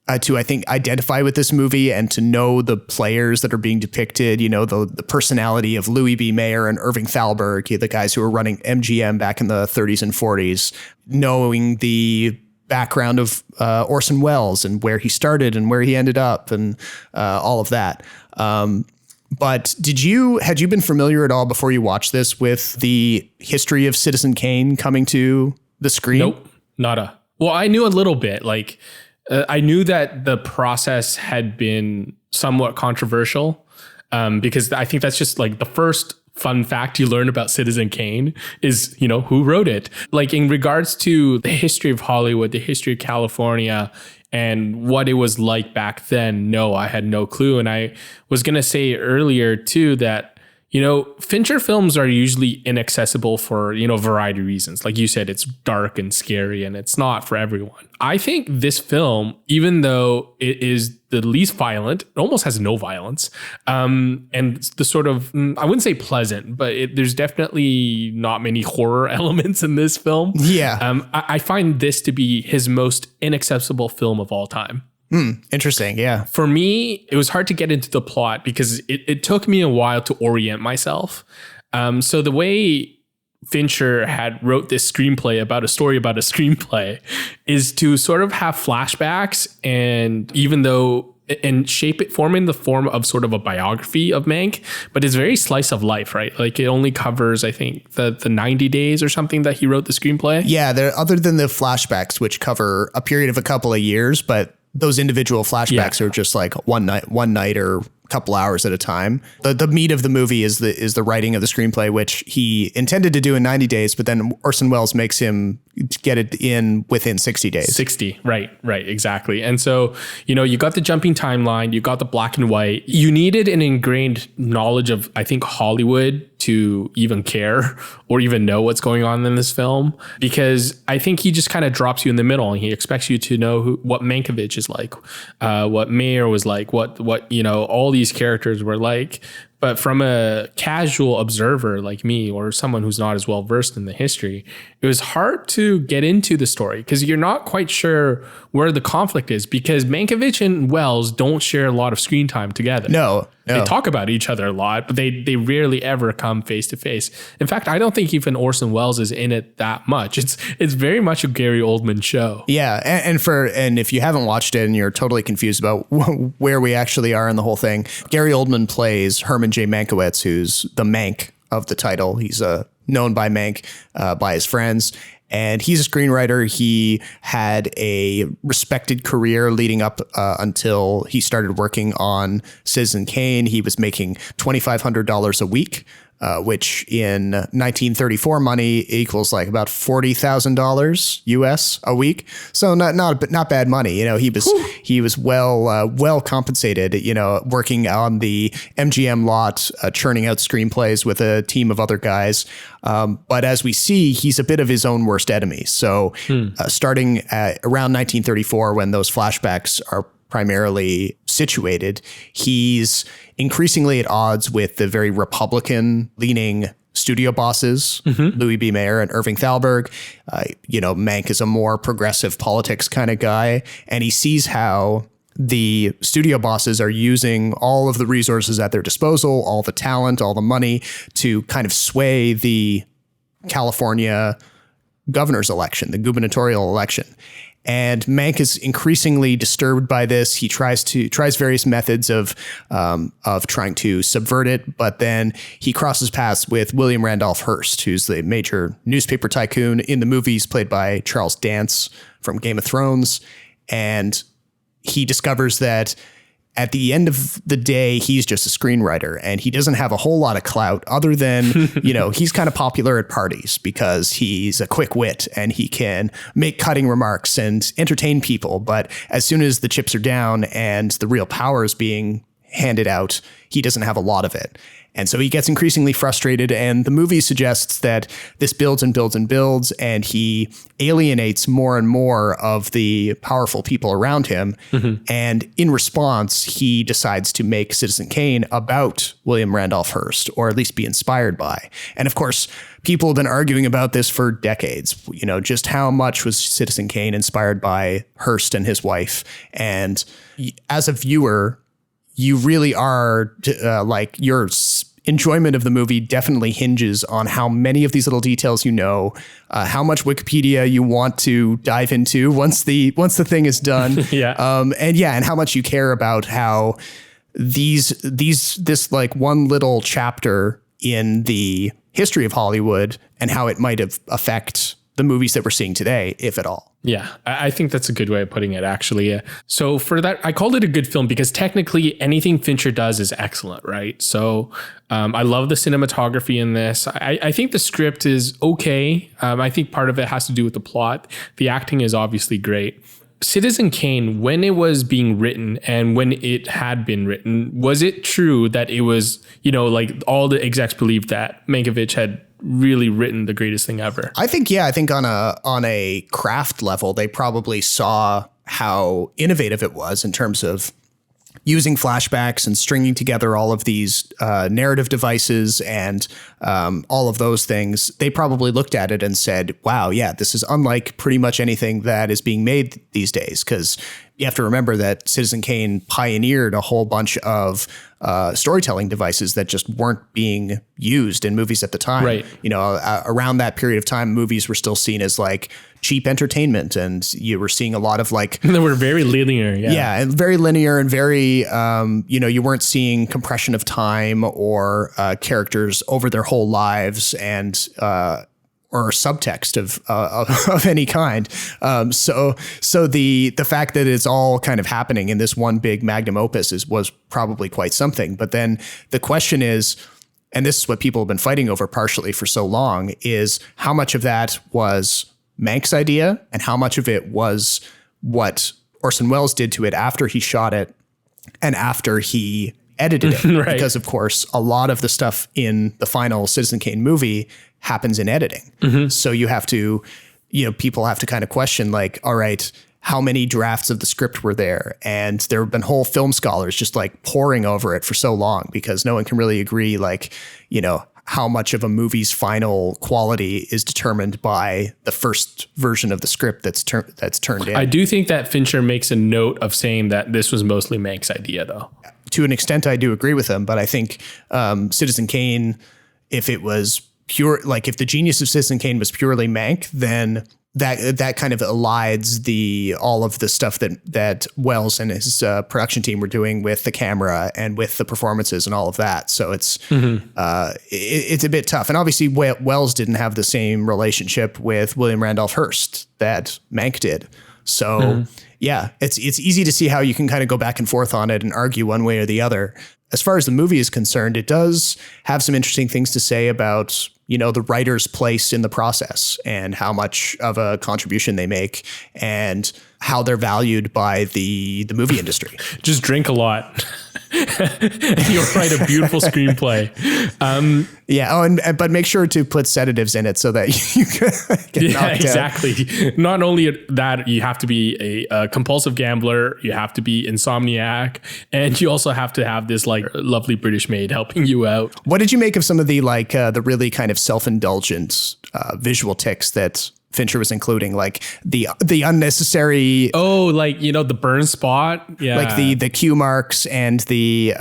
B: I think identify with this movie and to know the players that are being depicted, the personality of Louis B. Mayer and Irving Thalberg, the guys who were running MGM back in the 30s and 40s, knowing the background of Orson Welles and where he started and where he ended up and all of that. But had you been familiar at all before you watched this with the history of Citizen Kane coming to the screen?
A: Nope, nada. Well, I knew a little bit, like, I knew that the process had been somewhat controversial because I think that's just like the first fun fact you learn about Citizen Kane is, who wrote it. Like in regards to the history of Hollywood, the history of California and what it was like back then. No, I had no clue. And I was going to say earlier too that Fincher films are usually inaccessible for, a variety of reasons. Like you said, it's dark and scary and it's not for everyone. I think this film, even though it is the least violent, it almost has no violence. And the sort of, I wouldn't say pleasant, but there's definitely not many horror elements in this film.
B: Yeah.
A: I find this to be his most inaccessible film of all time.
B: Interesting. Yeah.
A: For me, it was hard to get into the plot because it took me a while to orient myself. So the way Fincher had wrote this screenplay about a story about a screenplay is to sort of have flashbacks. And even though and form in the form of sort of a biography of Mank, but it's very slice of life, right? Like it only covers, I think, the 90 days or something that he wrote the screenplay.
B: Yeah, other than the flashbacks, which cover a period of a couple of years, but those individual flashbacks are just like one night or a couple hours at a time. The meat of the movie is the writing of the screenplay, which he intended to do in 90 days, but then Orson Welles makes him get it in within 60 days.
A: 60, right, exactly. And so, you got the jumping timeline, you got the black and white. You needed an ingrained knowledge of, I think, Hollywood to even care or even know what's going on in this film, because I think he just kind of drops you in the middle and he expects you to know what Mankiewicz is like, what Mayer was like, what all these characters were like. But from a casual observer like me, or someone who's not as well versed in the history, it was hard to get into the story because you're not quite sure where the conflict is, because Mankiewicz and Wells don't share a lot of screen time together.
B: No.
A: They talk about each other a lot, but they rarely ever come face to face. In fact, I don't think even Orson Welles is in it that much. It's very much a Gary Oldman show.
B: Yeah, and if you haven't watched it and you're totally confused about where we actually are in the whole thing, Gary Oldman plays Herman J. Mankiewicz, who's the Mank of the title. He's known by Mank by his friends. And he's a screenwriter. He had a respected career leading up until he started working on Citizen Kane. He was making $2,500 a week, which in 1934 money equals like about $40,000 US a week. So not bad money. He was well compensated, working on the MGM lot, churning out screenplays with a team of other guys. But as we see, he's a bit of his own worst enemy. So starting at around 1934, when those flashbacks are primarily situated, he's increasingly at odds with the very Republican-leaning studio bosses, Louis B. Mayer and Irving Thalberg. Mank is a more progressive politics kind of guy, and he sees how the studio bosses are using all of the resources at their disposal, all the talent, all the money to kind of sway the California governor's election, the gubernatorial election. And Mank is increasingly disturbed by this. He tries various methods of trying to subvert it, but then he crosses paths with William Randolph Hearst, who's the major newspaper tycoon in the movies, played by Charles Dance from Game of Thrones. And he discovers that at the end of the day, he's just a screenwriter and he doesn't have a whole lot of clout other than, he's kind of popular at parties because he's a quick wit and he can make cutting remarks and entertain people. But as soon as the chips are down and the real power is being handed out, he doesn't have a lot of it. And so he gets increasingly frustrated, and the movie suggests that this builds and builds and builds, and he alienates more and more of the powerful people around him. And in response, he decides to make Citizen Kane about William Randolph Hearst, or at least be inspired by. And of course, people have been arguing about this for decades, just how much was Citizen Kane inspired by Hearst and his wife. And as a viewer, you really are your enjoyment of the movie definitely hinges on how many of these little details how much Wookiepedia you want to dive into once the thing is done. And how much you care about how this like one little chapter in the history of Hollywood and how it might affect the movies that we're seeing today, if at all.
A: Yeah, I think that's a good way of putting it, actually. So for that, I called it a good film because technically anything Fincher does is excellent, right? So I love the cinematography in this. I think the script is okay. I think part of it has to do with the plot. The acting is obviously great. Citizen Kane, when it was being written and when it had been written, was it true that it was, like all the execs believed that Mankiewicz had really written the greatest thing ever?
B: I think on a craft level, they probably saw how innovative it was in terms of using flashbacks and stringing together all of these narrative devices and all of those things. They probably looked at it and said, wow, yeah, this is unlike pretty much anything that is being made these days. Because you have to remember that Citizen Kane pioneered a whole bunch of storytelling devices that just weren't being used in movies at the time.
A: Right.
B: You know, around that period of time, movies were still seen as like cheap entertainment, and you were seeing a lot of like
A: They were very linear.
B: yeah, and very linear and very, you know, you weren't seeing compression of time or characters over their whole lives and or subtext of any kind. So the fact that it's all kind of happening in this one big magnum opus was probably quite something. But then the question is, and this is what people have been fighting over partially for so long, is how much of that was Mank's idea and how much of it was what Orson Welles did to it after he shot it and after he edited it.
A: Right.
B: Because, of course, a lot of the stuff in the final Citizen Kane movie happens in editing. So you have to, you know, people have to kind of question like, all right, how many drafts of the script were there? And there have been whole film scholars just like poring over it for so long because no one can really agree, like, you know, how much of a movie's final quality is determined by the first version of the script that's turned in.
A: I do think that Fincher makes a note of saying that this was mostly Mank's idea, though.
B: To an extent, I do agree with him, but I think Citizen Kane, if it was pure, like if the genius of Citizen Kane was purely Mank, then that kind of elides all of the stuff that Wells and his production team were doing with the camera and with the performances and all of that. So it's it's a bit tough. And obviously Wells didn't have the same relationship with William Randolph Hearst that Mank did. So yeah, it's easy to see how you can kind of go back and forth on it and argue one way or the other. As far as the movie is concerned, it does have some interesting things to say about, you know, the writer's place in the process and how much of a contribution they make and how they're valued by the movie industry.
A: Just drink a lot. You'll write a beautiful screenplay.
B: Yeah. Oh, but make sure to put sedatives in it so that you can get knocked out.
A: Exactly. Not only that, you have to be a compulsive gambler, you have to be insomniac, and you also have to have this like lovely British maid helping you out.
B: What did you make of some of the like the really kind of self-indulgent visual tics that Fincher was including, like the unnecessary,
A: like, you know, the burn spot,
B: like the cue marks and the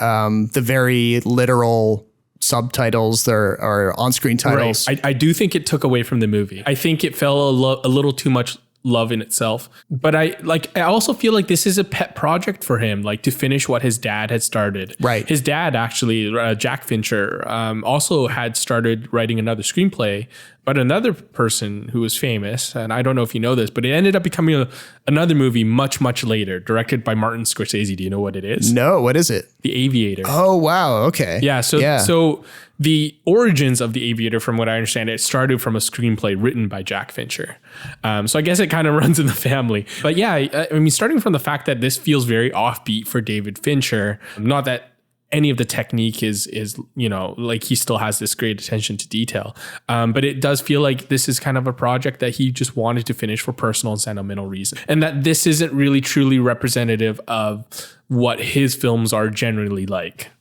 B: very literal subtitles or on-screen titles.
A: Right. I do think it took away from the movie. I think it fell a little too much love in itself. But I also feel like this is a pet project for him, like to finish what his dad had started.
B: Right.
A: His dad actually, Jack Fincher, also had started writing another screenplay, but another person who was famous, and I don't know if you know this, but it ended up becoming another movie much, much later, directed by Martin Scorsese. Do you know what it is?
B: No, what is it?
A: The Aviator.
B: Oh, wow. Okay.
A: Yeah. So the origins of The Aviator, from what I understand, it started from a screenplay written by Jack Fincher. So I guess it kind of runs in the family. But yeah, I mean, starting from the fact that this feels very offbeat for David Fincher, not that any of the technique is, you know, like he still has this great attention to detail. But it does feel like this is kind of a project that he just wanted to finish for personal and sentimental reasons. And that this isn't really truly representative of what his films are generally like.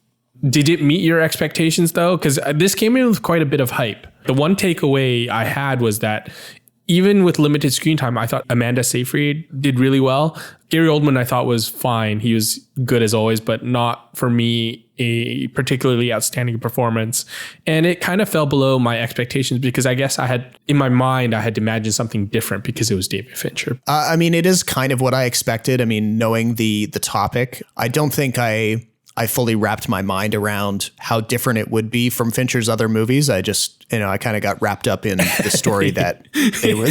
A: Did it meet your expectations though? Because this came in with quite a bit of hype. The one takeaway I had was that even with limited screen time, I thought Amanda Seyfried did really well. Gary Oldman, I thought, was fine. He was good as always, but not for me a particularly outstanding performance. And it kind of fell below my expectations because I guess in my mind, I had imagined something different because it was David Fincher.
B: I mean, it is kind of what I expected. I mean, knowing the topic, I don't think I fully wrapped my mind around how different it would be from Fincher's other movies. I just, you know, I kind of got wrapped up in the story that they were.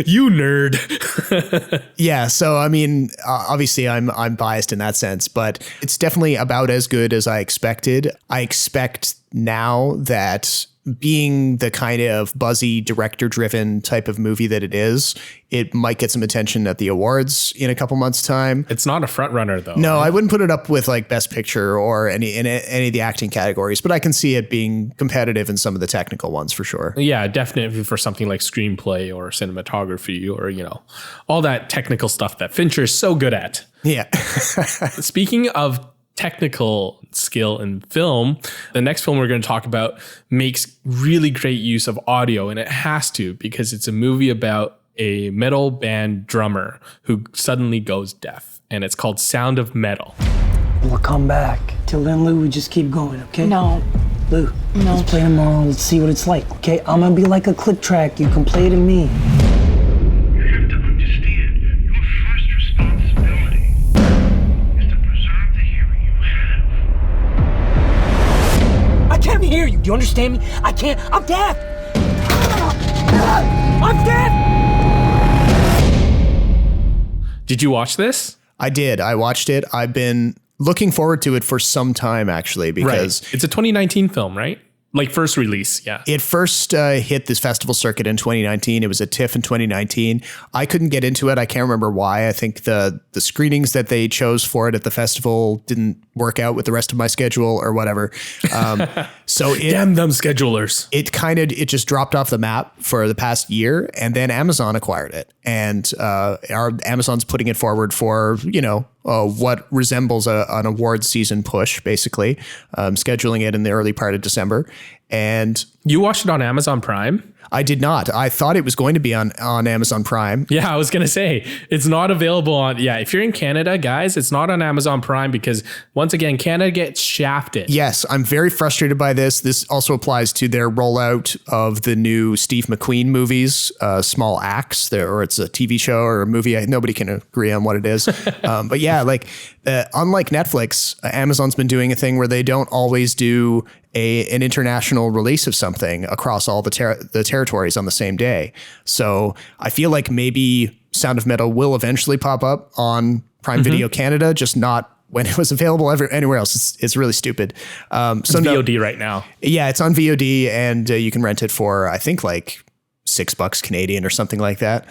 A: You nerd.
B: Yeah. So, I mean, obviously I'm biased in that sense, but it's definitely about as good as I expected. I expect now that being the kind of buzzy director-driven type of movie that it is, it might get some attention at the awards in a couple months' time.
A: It's not a front runner though.
B: No, I wouldn't put it up with like Best Picture or any of the acting categories, but I can see it being competitive in some of the technical ones for sure.
A: Yeah, definitely for something like screenplay or cinematography or, you know, all that technical stuff that Fincher is so good at.
B: Yeah.
A: Speaking of technical skill in film, the next film we're going to talk about makes really great use of audio, and it has to because it's a movie about a metal band drummer who suddenly goes deaf, and it's called Sound of Metal.
H: We'll come back. Till then, Lou, we just keep going, okay?
G: No.
H: Lou, let's play tomorrow. Let's see what it's like, okay? I'm gonna be like a click track. You can play to me.
I: You have to understand, your first responsibility is to preserve the hearing you have.
H: I can't hear you. Do you understand me? I can't. I'm deaf. I'm deaf.
A: Did you watch this?
B: I did. I watched it. I've been looking forward to it for some time, actually, because
A: It's a 2019 film, right? Like first release, yeah.
B: it first hit this festival circuit in 2019. It was at TIFF in 2019. I couldn't get into it. I can't remember why. I think the screenings that they chose for it at the festival didn't work out with the rest of my schedule or whatever. So
A: Damn them schedulers.
B: it just dropped off the map for the past year, and then Amazon acquired it, and Amazon's putting it forward for what resembles an awards season push, basically, scheduling it in the early part of December. And
A: You watched it on Amazon Prime?
B: I did not. I thought it was going to be on Amazon Prime.
A: Yeah, I was going to say, it's not available on, if you're in Canada, guys, it's not on Amazon Prime because, once again, Canada gets shafted.
B: Yes, I'm very frustrated by this. This also applies to their rollout of the new Steve McQueen movies, Small Axe, or it's a TV show or a movie. Nobody can agree on what it is. But yeah, unlike Netflix, Amazon's been doing a thing where they don't always do an international release of something across all the territories on the same day. So I feel like maybe Sound of Metal will eventually pop up on Prime Video Canada, just not when it was available anywhere else. It's really stupid.
A: It's VOD right now.
B: Yeah, it's on VOD, and you can rent it for, I think, like $6 Canadian or something like that.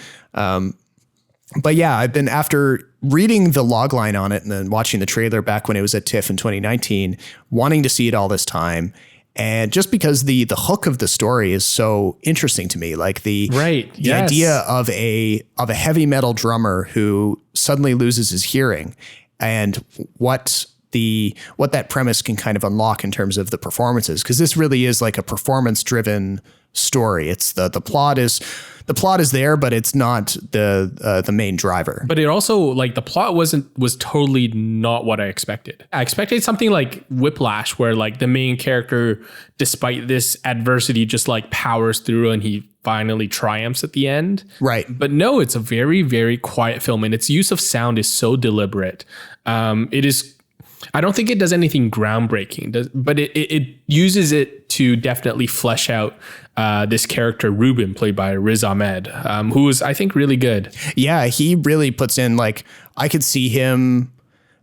B: But yeah, I've been, after reading the logline on it and then watching the trailer back when it was at TIFF in 2019, wanting to see it all this time. And just because the hook of the story is so interesting to me, like the idea of a heavy metal drummer who suddenly loses his hearing, and what that premise can kind of unlock in terms of the performances, because this really is like a performance driven story. It's the plot is there, but it's not the main driver.
A: But it also, the plot was totally not what I expected. I expected something like Whiplash, where the main character, despite this adversity, just powers through and he finally triumphs at the end.
B: Right.
A: But no, it's a very, very quiet film, and its use of sound is so deliberate. It is. I don't think it does anything groundbreaking, but it uses it to definitely flesh out this character, Ruben, played by Riz Ahmed, who is, I think, really good. Yeah,
B: he really puts in, I could see him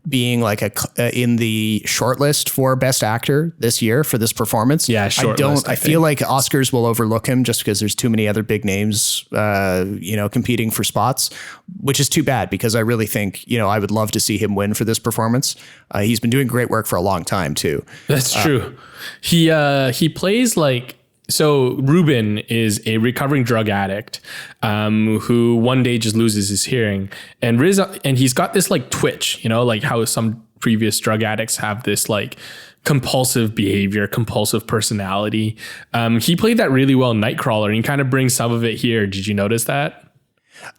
B: being in the shortlist for Best Actor this year for this performance.
A: Yeah, shortlist.
B: I feel like Oscars will overlook him just because there's too many other big names, competing for spots, which is too bad, because I really think, I would love to see him win for this performance. He's been doing great work for a long time too.
A: That's true. He plays so Ruben is a recovering drug addict who one day just loses his hearing, and he's got this twitch, how some previous drug addicts have this compulsive behavior, compulsive personality. He played that really well in Nightcrawler, and he kind of brings some of it here. Did you notice that?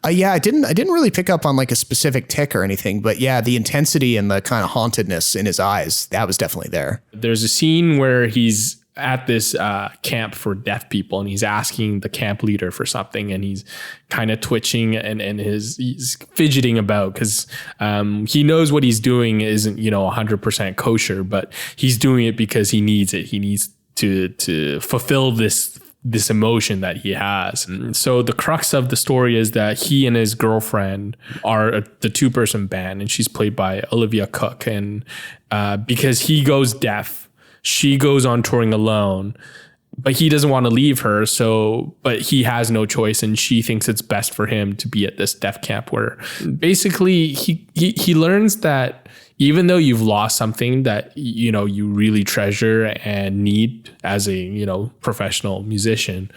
B: Yeah, I didn't really pick up on a specific tick or anything, but yeah, the intensity and the kind of hauntedness in his eyes, that was definitely there.
A: There's a scene where he's at this camp for deaf people, and he's asking the camp leader for something, and he's kind of twitching and he's fidgeting about, because he knows what he's doing isn't 100% kosher, but he's doing it because he needs it. He needs to fulfill this emotion that he has. And so the crux of the story is that he and his girlfriend are the two-person band, and she's played by Olivia Cook, and because he goes deaf, she goes on touring alone, but he doesn't want to leave her. But he has no choice, and she thinks it's best for him to be at this deaf camp, where basically he learns that even though you've lost something that you really treasure and need as a professional musician,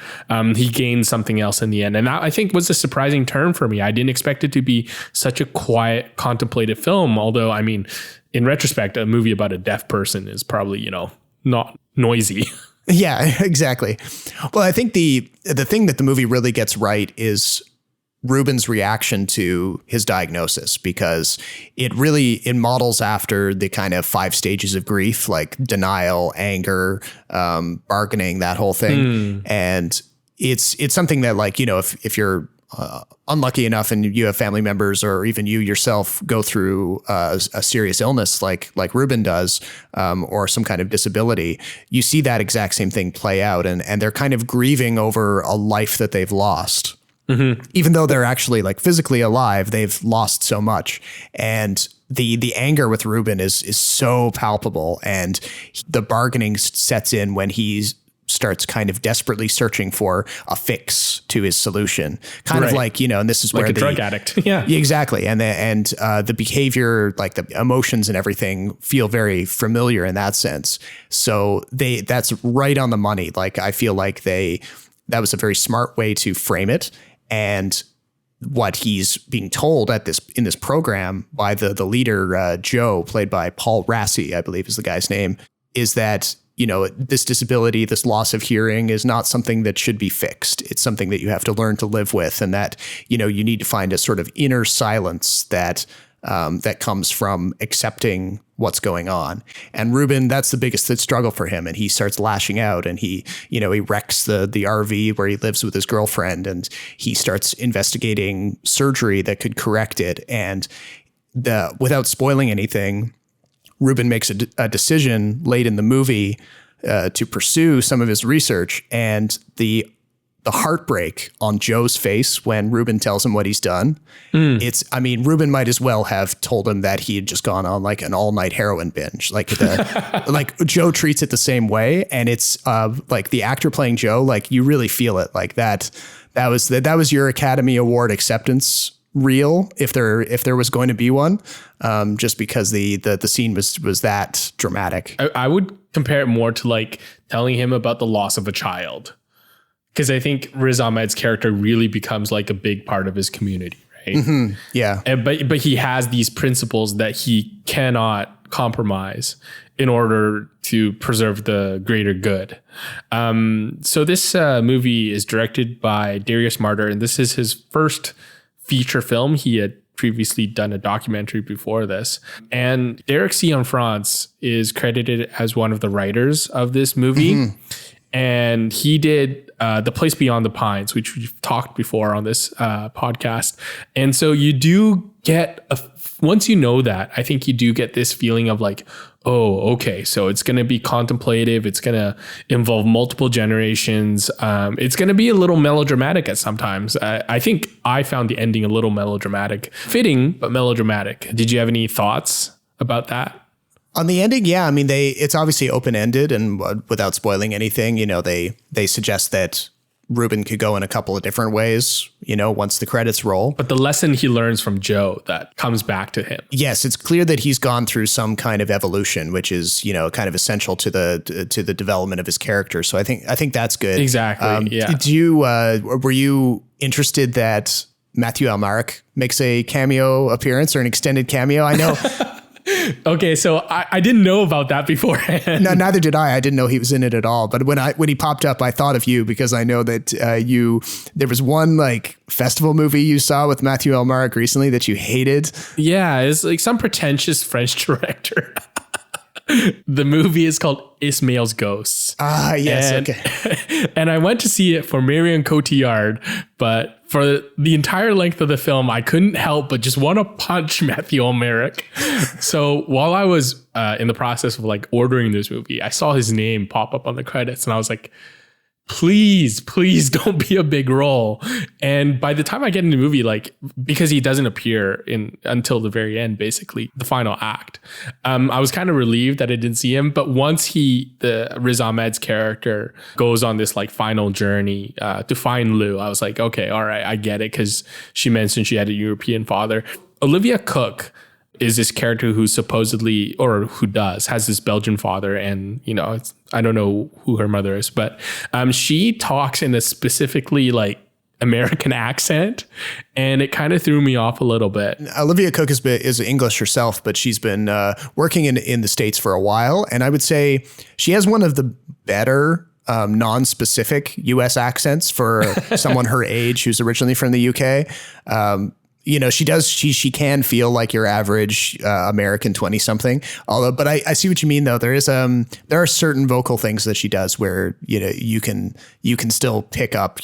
A: he gains something else in the end. And that, I think, was a surprising turn for me. I didn't expect it to be such a quiet, contemplative film. Although, I mean, in retrospect, a movie about a deaf person is probably not noisy.
B: Yeah, exactly. Well, I think the thing that the movie really gets right is Ruben's reaction to his diagnosis, because it models after the kind of 5 stages of grief, like denial, anger, bargaining, that whole thing. And it's something that, like, you know, if you're unlucky enough and you have family members or even you yourself go through a serious illness like Ruben does, or some kind of disability, you see that exact same thing play out, and they're kind of grieving over a life that they've lost. Even though they're actually like physically alive, they've lost so much. And the anger with Ruben is so palpable, and the bargaining sets in when he starts kind of desperately searching for a fix to his solution, kind of like, you know, and this is
A: like
B: where
A: a drug addict. Yeah,
B: exactly. And the behavior, like the emotions and everything, feel very familiar in that sense. So that's right on the money. Like, I feel like that was a very smart way to frame it. And what he's being told in this program by the leader, Joe, played by Paul Rassi, I believe is the guy's name, is that, you know, this disability, this loss of hearing is not something that should be fixed. It's something that you have to learn to live with, and that, you know, you need to find a sort of inner silence that comes from accepting what's going on. And Ruben, that's the biggest struggle for him. And he starts lashing out, and he wrecks the RV where he lives with his girlfriend, and he starts investigating surgery that could correct it. And without spoiling anything, Ruben makes a decision late in the movie to pursue some of his research, and the heartbreak on Joe's face when Ruben tells him what he's done. Ruben might as well have told him that he had just gone on like an all-night heroin binge. Like like Joe treats it the same way, and it's like the actor playing Joe, like you really feel it. Like that was your Academy Award acceptance reel, if there was going to be one, just because the scene was that dramatic.
A: I would compare it more to like telling him about the loss of a child, because I think Riz Ahmed's character really becomes like a big part of his community, right? Yeah. But he has these principles that he cannot compromise in order to preserve the greater good. So this movie is directed by Darius Marder, and this is his first feature film. He had previously done a documentary before this. And Derek Cianfrance is credited as one of the writers of this movie. And he did The Place Beyond the Pines, which we've talked before on this podcast. And so you do get, once you know that, I think you do get this feeling of like, oh, okay, so it's going to be contemplative. It's going to involve multiple generations. It's going to be a little melodramatic at sometimes. I think I found the ending a little melodramatic. Fitting, but melodramatic. Did you have any thoughts about that?
B: On the ending, yeah. I mean, it's obviously open-ended, and without spoiling anything, you know, they suggest that Ruben could go in a couple of different ways, you know, once the credits roll.
A: But the lesson he learns from Joe that comes back to him.
B: Yes, it's clear that he's gone through some kind of evolution, which is, you know, kind of essential to the development of his character. So I think that's good.
A: Exactly. Yeah.
B: Were you interested that Matthew Almaric makes a cameo appearance or an extended cameo? I know.
A: Okay, so I didn't know about that beforehand.
B: No, neither did I. I didn't know he was in it at all. But when he popped up, I thought of you, because I know that there was one like festival movie you saw with Matthew Almaric recently that you hated.
A: Yeah, it's like some pretentious French director. The movie is called Ismael's Ghosts.
B: Ah, yes. Okay.
A: And I went to see it for Marion Cotillard, but for the entire length of the film, I couldn't help but just want to punch Matthew Almaric. So while I was in the process of like ordering this movie, I saw his name pop up on the credits, and I was like, please don't be a big role. And by the time I get in the movie, like, because he doesn't appear until the very end, basically the final act, I was kind of relieved that I didn't see him. But once the Riz Ahmed's character goes on this like final journey to find Lou, I was like, okay, all right, I get it, because she mentioned she had a European father. Olivia Cooke is this character who supposedly, or who has this Belgian father, and, you know, I don't know who her mother is, but she talks in a specifically like American accent, and it kind of threw me off a little bit.
B: Olivia Cooke is English herself, but she's been working in the States for a while, and I would say she has one of the better non-specific U.S. accents for someone her age who's originally from the UK. She can feel like your average American 20-something. But I see what you mean though. There are certain vocal things that she does where, you can still pick up,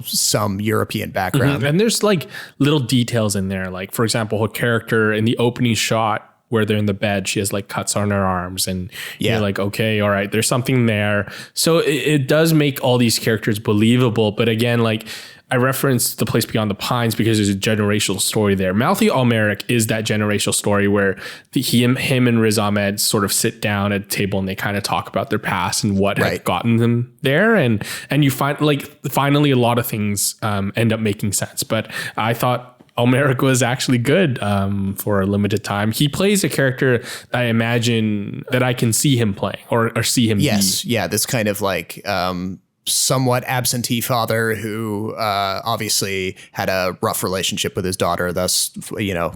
B: some European background.
A: Mm-hmm. And there's like little details in there. Like, for example, her character in the opening shot where they're in the bed, she has like cuts on her arms and you're like, okay, all right, there's something there. So it does make all these characters believable. But again, like I referenced The Place Beyond the Pines because there's a generational story there. Matthew Almeric is that generational story where him and Riz Ahmed sort of sit down at a table and they kind of talk about their past and what had gotten them there. And you find like finally a lot of things end up making sense. But I thought Almeric was actually good for a limited time. He plays a character that I imagine that I can see him playing or see him be.
B: Yeah, this kind of like somewhat absentee father who obviously had a rough relationship with his daughter, thus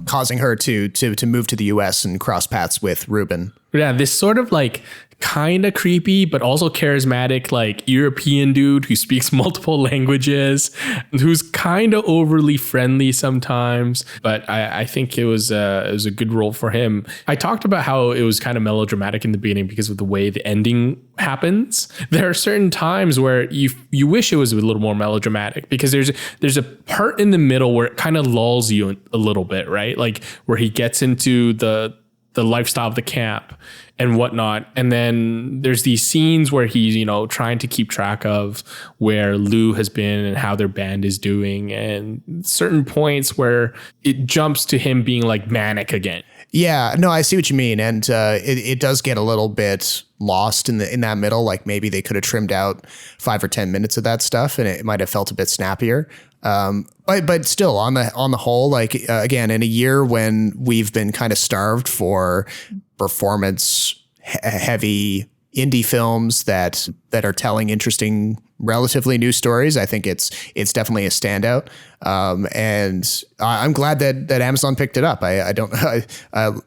B: causing her to move to the US and cross paths with Ruben.
A: Yeah, this sort of like kind of creepy, but also charismatic, like European dude who speaks multiple languages, who's kind of overly friendly sometimes. But I think it was a good role for him. I talked about how it was kind of melodramatic in the beginning because of the way the ending happens. There are certain times where you wish it was a little more melodramatic because there's a part in the middle where it kind of lulls you a little bit, right? Like where he gets into the lifestyle of the camp and whatnot. And then there's these scenes where he's, trying to keep track of where Lou has been and how their band is doing, and certain points where it jumps to him being like manic again.
B: Yeah, no, I see what you mean. And it does get a little bit lost in that middle. Like maybe they could have trimmed out 5 or 10 minutes of that stuff and it might have felt a bit snappier. But still on the whole, like again, in a year when we've been kind of starved for performance heavy indie films that are telling interesting, relatively new stories, I think it's definitely a standout. And I'm glad that Amazon picked it up. I don't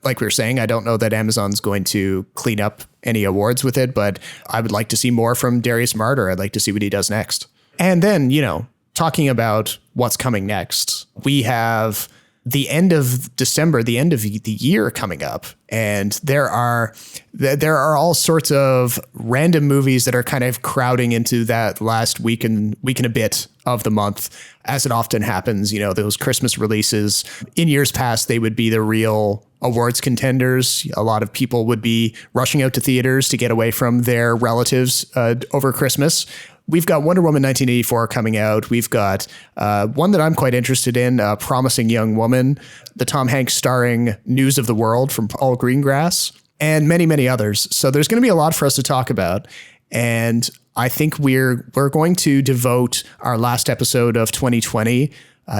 B: like we were saying, I don't know that Amazon's going to clean up any awards with it, but I would like to see more from Darius Marder. I'd like to see what he does next. And then, talking about what's coming next, we have the end of December, the end of the year coming up, and there are all sorts of random movies that are kind of crowding into that last week and a bit of the month, as it often happens. Those Christmas releases in years past, they would be the real awards contenders. A lot of people would be rushing out to theaters to get away from their relatives over Christmas. We've got Wonder Woman 1984 coming out. We've got one that I'm quite interested in, Promising Young Woman, the Tom Hanks starring News of the World from Paul Greengrass, and many, many others. So there's going to be a lot for us to talk about. And I think we're going to devote our last episode of 2020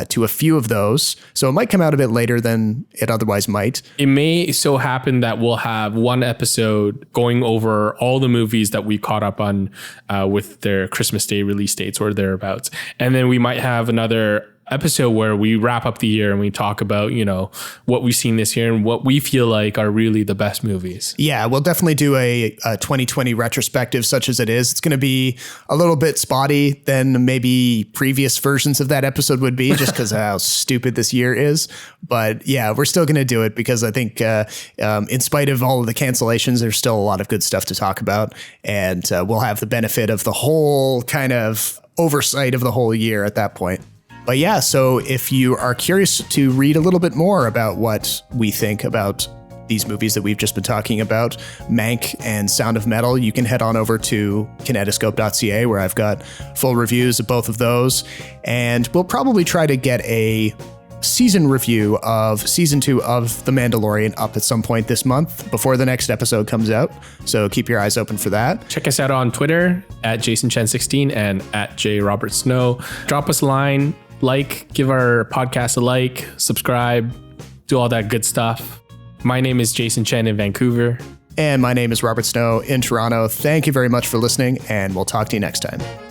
B: to a few of those. So it might come out a bit later than it otherwise might.
A: It may so happen that we'll have one episode going over all the movies that we caught up on with their Christmas Day release dates or thereabouts. And then we might have another episode where we wrap up the year and we talk about, what we've seen this year and what we feel like are really the best movies.
B: Yeah, we'll definitely do a 2020 retrospective such as it is. It's going to be a little bit spotty than maybe previous versions of that episode would be just because of how stupid this year is. But yeah, we're still going to do it because I think in spite of all of the cancellations, there's still a lot of good stuff to talk about. And we'll have the benefit of the whole kind of oversight of the whole year at that point. But yeah, so if you are curious to read a little bit more about what we think about these movies that we've just been talking about, Mank and Sound of Metal, you can head on over to kinetoscope.ca where I've got full reviews of both of those. And we'll probably try to get a season review of season 2 of The Mandalorian up at some point this month before the next episode comes out. So keep your eyes open for that.
A: Check us out on Twitter at JasonChen16 and at JRobertSnow. Drop us a line. Give our podcast a like, subscribe, do all that good stuff. My name is Jason Chen in Vancouver.
B: And my name is Robert Snow in Toronto. Thank you very much for listening, and we'll talk to you next time.